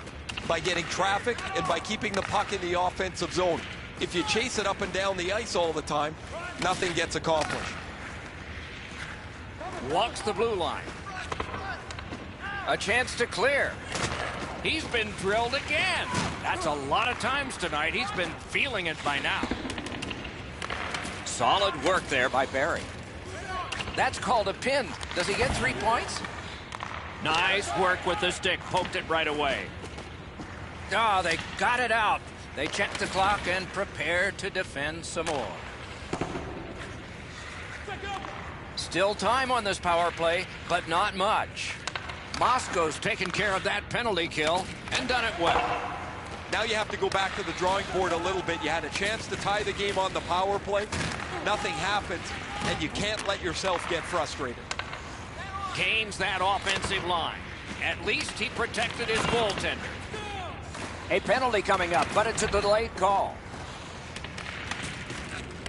by getting traffic, and by keeping the puck in the offensive zone. If you chase it up and down the ice all the time, nothing gets accomplished. Walks the blue line. A chance to clear. He's been drilled again. That's a lot of times tonight. He's been feeling it by now. Solid work there by Barry. That's called a pin. Does he get 3 points? Nice work with the stick. Poked it right away. Oh, they got it out. They checked the clock and prepared to defend some more. Still time on this power play, but not much. Moscow's taken care of that penalty kill and done it well. Now you have to go back to the drawing board a little bit. You had a chance to tie the game on the power play. Nothing happened, and you can't let yourself get frustrated. Gains that offensive line. At least he protected his goaltender. A penalty coming up, but it's a delayed call.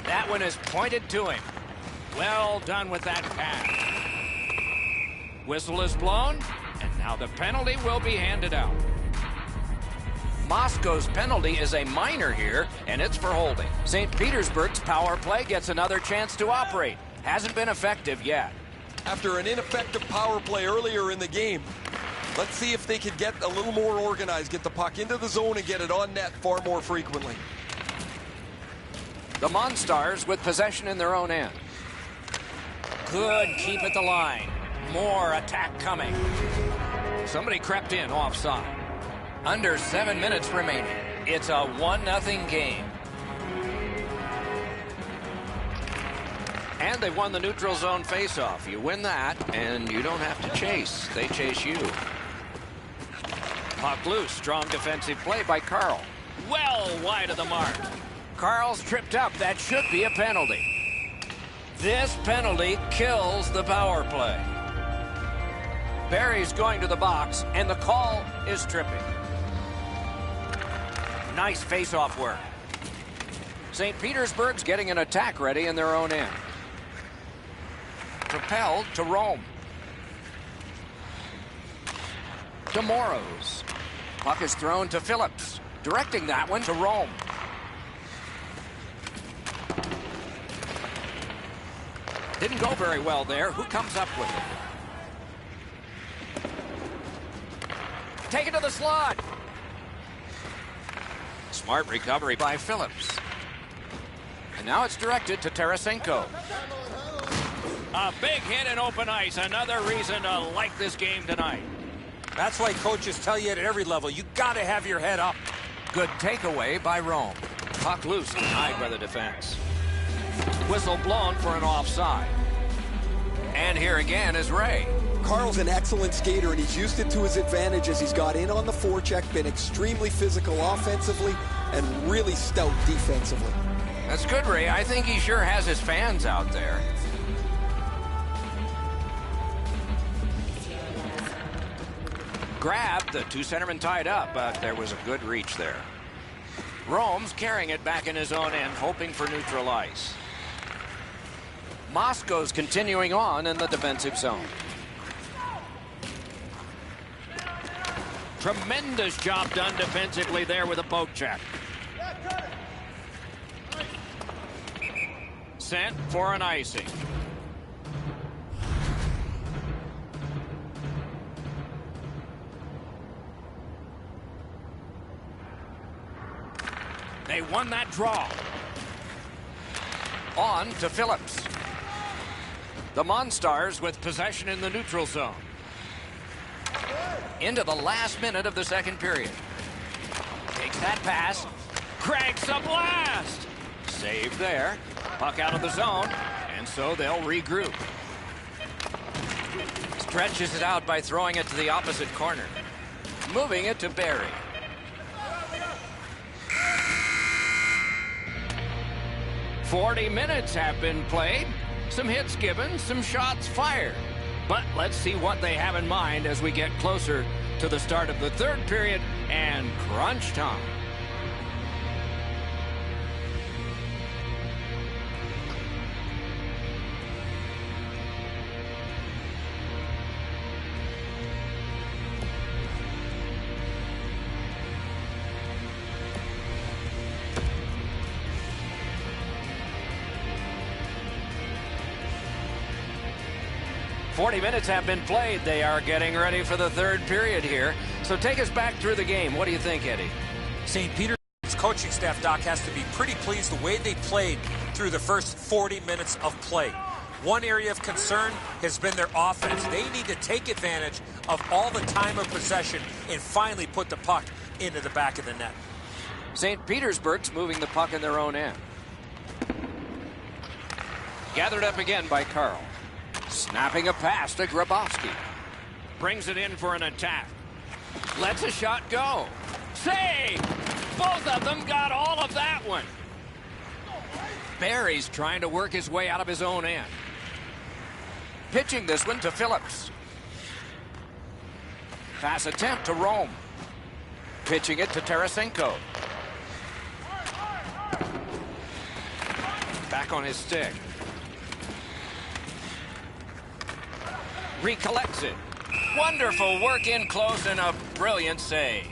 That one is pointed to him. Well done with that pass. Whistle is blown, and now the penalty will be handed out. Moscow's penalty is a minor here, and it's for holding. St. Petersburg's power play gets another chance to operate. Hasn't been effective yet. After an ineffective power play earlier in the game, let's see if they can get a little more organized, get the puck into the zone and get it on net far more frequently. The MonStars with possession in their own end. Good keep at the line. More attack coming. Somebody crept in offside. Under 7 minutes remaining. It's a 1-0 game. And they won the neutral zone faceoff. You win that, and you don't have to chase. They chase you. Puck loose. Strong defensive play by Carl. Well wide of the mark. Carl's tripped up. That should be a penalty. This penalty kills the power play. Barry's going to the box, and the call is tripping. Nice face-off work. St. Petersburg's getting an attack ready in their own end. Propelled to Rome. To Moros. Puck is thrown to Phillips. Directing that one to Rome. Didn't go very well there. Who comes up with it? Take it to the slot. Smart recovery by Phillips. And now it's directed to Tarasenko. A big hit in open ice. Another reason to like this game tonight. That's why coaches tell you at every level, you got to have your head up. Good takeaway by Rome. Puck loose, denied by the defense. Whistle blown for an offside. And here again is Ray. Carl's an excellent skater, and he's used it to his advantage as he's got in on the forecheck, been extremely physical offensively, and really stout defensively. That's good, Ray. I think he sure has his fans out there. Grabbed, the two centermen tied up, but there was a good reach there. Rome's carrying it back in his own end, hoping for neutral ice. Moscow's continuing on in the defensive zone. Tremendous job done defensively there with a poke check. Sent for an icing. They won that draw. On to Phillips. The MonStars with possession in the neutral zone. Into the last minute of the second period. Takes that pass. Cranks a blast. Save there. Puck out of the zone. And so they'll regroup. Stretches it out by throwing it to the opposite corner. Moving it to Barry. "40 minutes have been played. Some hits given, some shots fired. But let's see what they have in mind as we get closer to the start of the third period and crunch time." "40 minutes have been played. They are getting ready for the third period here. So take us back through the game. What do you think, Eddie? St. Peter's coaching staff, Doc, has to be pretty pleased the way they played through the first 40 minutes of play. One area of concern has been their offense. They need to take advantage of all the time of possession and finally put the puck into the back of the net. St. Petersburg's moving the puck in their own end. Gathered up again by Carl. Snapping a pass to Grabowski. Brings it in for an attack. Lets a shot go. Save! Both of them got all of that one. Barry's trying to work his way out of his own end. Pitching this one to Phillips. Pass attempt to Rome. Pitching it to Tarasenko. Back on his stick. Recollects it. Wonderful work in close and a brilliant save.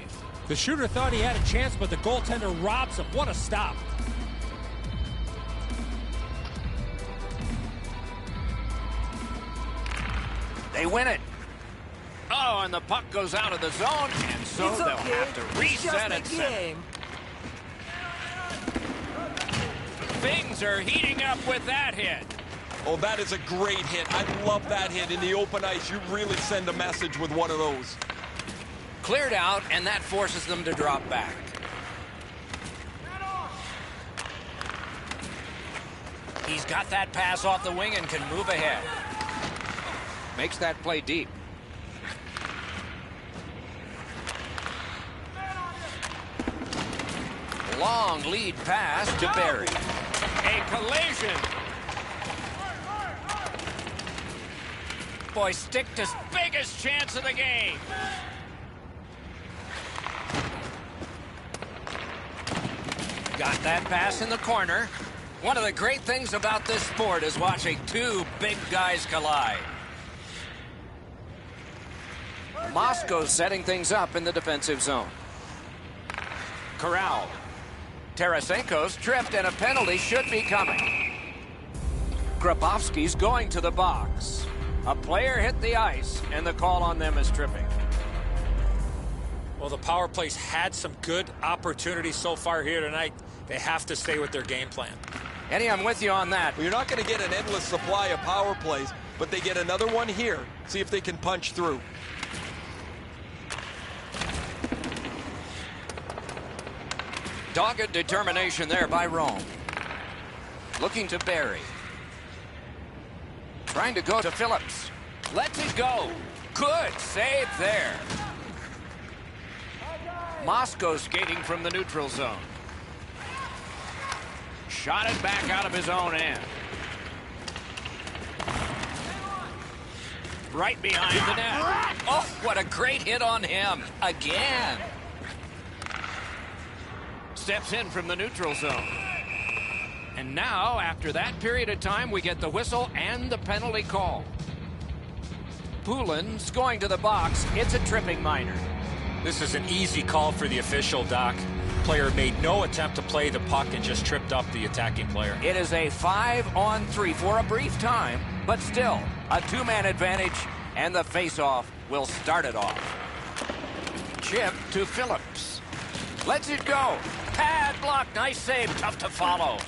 The shooter thought he had a chance, but the goaltender robs him. What a stop. They win it. Oh, and the puck goes out of the zone, and so It's they'll okay. have to reset It's it. just a game. Things are heating up with that hit. Oh, that is a great hit. I love that hit. In the open ice, you really send a message with one of those. Cleared out, and that forces them to drop back. He's got that pass off the wing and can move ahead. Makes that play deep. Long lead pass to Barry. A collision. Boy, Stick's biggest chance of the game. Got that pass in the corner. One of the great things about this sport is watching two big guys collide. Moscow's setting things up in the defensive zone. Corralled. Tarasenko's tripped and a penalty should be coming. Grabowski's going to the box. A player hit the ice, and the call on them is tripping. Well, the power play's had some good opportunities so far here tonight. They have to stay with their game plan. Eddie, I'm with you on that. Well, you're not going to get an endless supply of power plays, but they get another one here. See if they can punch through. Dogged determination there by Rome. Looking to Barry. Trying to go to Phillips. Lets it go. Good save there. Moscow skating from the neutral zone. Shot it back out of his own end. Right behind the net. Oh, what a great hit on him. Again. Steps in from the neutral zone. And now, after that period of time, we get the whistle and the penalty call. Poulin's going to the box. It's a tripping minor. This is an easy call for the official, Doc. Player made no attempt to play the puck and just tripped up the attacking player. It is a 5-on-3 for a brief time, but still a two-man advantage, and the face-off will start it off. Chip to Phillips. Lets it go. Pad block. Nice save. Tough to follow.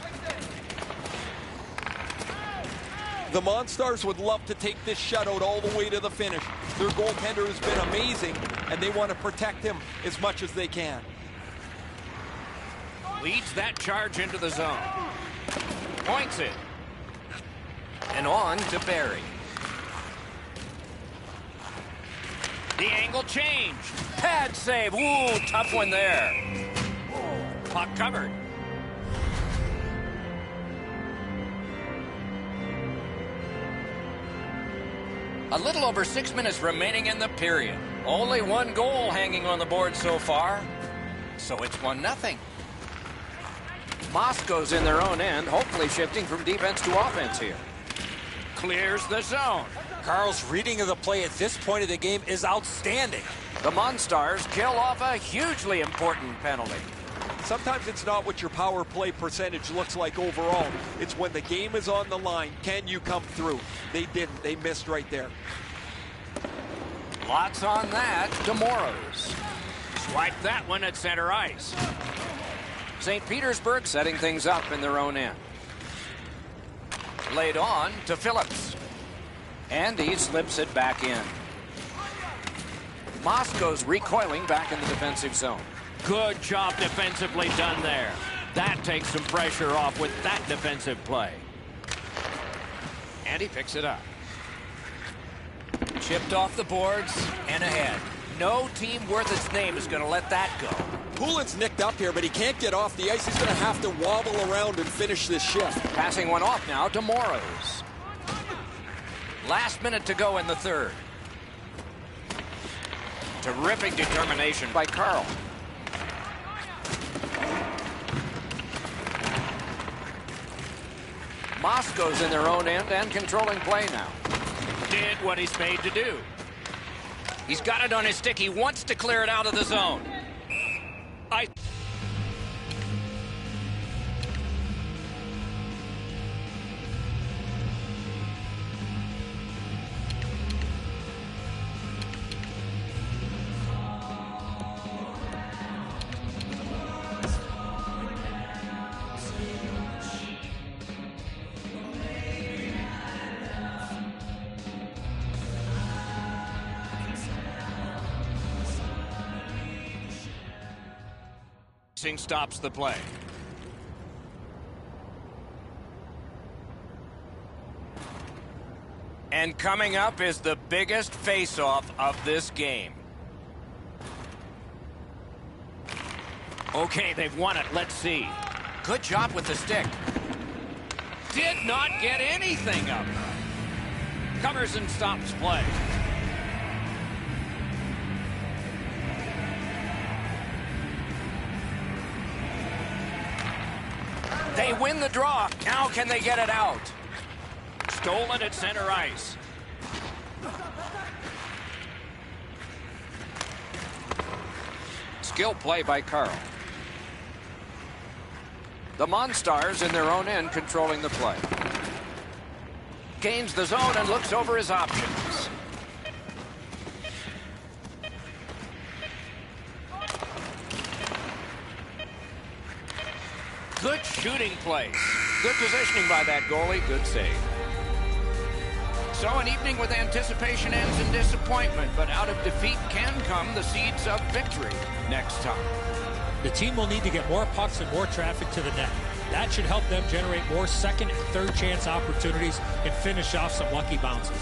The MonStars would love to take this shutout all the way to the finish. Their goaltender has been amazing, and they want to protect him as much as they can. Leads that charge into the zone. Points it. And on to Barry. The angle changed. Pad save. Ooh, tough one there. Puck covered. A little over 6 minutes remaining in the period. Only one goal hanging on the board so far. So it's 1-0. Moscow's in their own end, hopefully shifting from defense to offense here. Clears the zone. Carl's reading of the play at this point of the game is outstanding. The MonStars kill off a hugely important penalty. Sometimes it's not what your power play percentage looks like overall. It's when the game is on the line. Can you come through? They didn't. They missed right there. Lots on that. DeMoros. Swipe that one at center ice. St. Petersburg setting things up in their own end. Laid on to Phillips. And he slips it back in. Moscow's recoiling back in the defensive zone. Good job defensively done there. That takes some pressure off with that defensive play. And he picks it up. Chipped off the boards and ahead. No team worth its name is going to let that go. Poulin's nicked up here, but he can't get off the ice. He's going to have to wobble around and finish this shift. Passing one off now to Moros. Last minute to go in the third. Terrific determination by Carl. Moscow's in their own end and controlling play now. Did what he's made to do. He's got it on his stick. He wants to clear it out of the zone. Stops the play. And coming up is the biggest face-off of this game. Okay, they've won it. Let's see. Good job with the stick. Did not get anything up. Covers and stops play. They win the draw. Now can they get it out? Stolen at center ice. Skill play by Carl. The MonStars in their own end controlling the play. Gains the zone and looks over his options. Good shooting play. Good positioning by that goalie. Good save. So an evening with anticipation ends in disappointment, but out of defeat can come the seeds of victory next time. The team will need to get more pucks and more traffic to the net. That should help them generate more second and third chance opportunities and finish off some lucky bounces.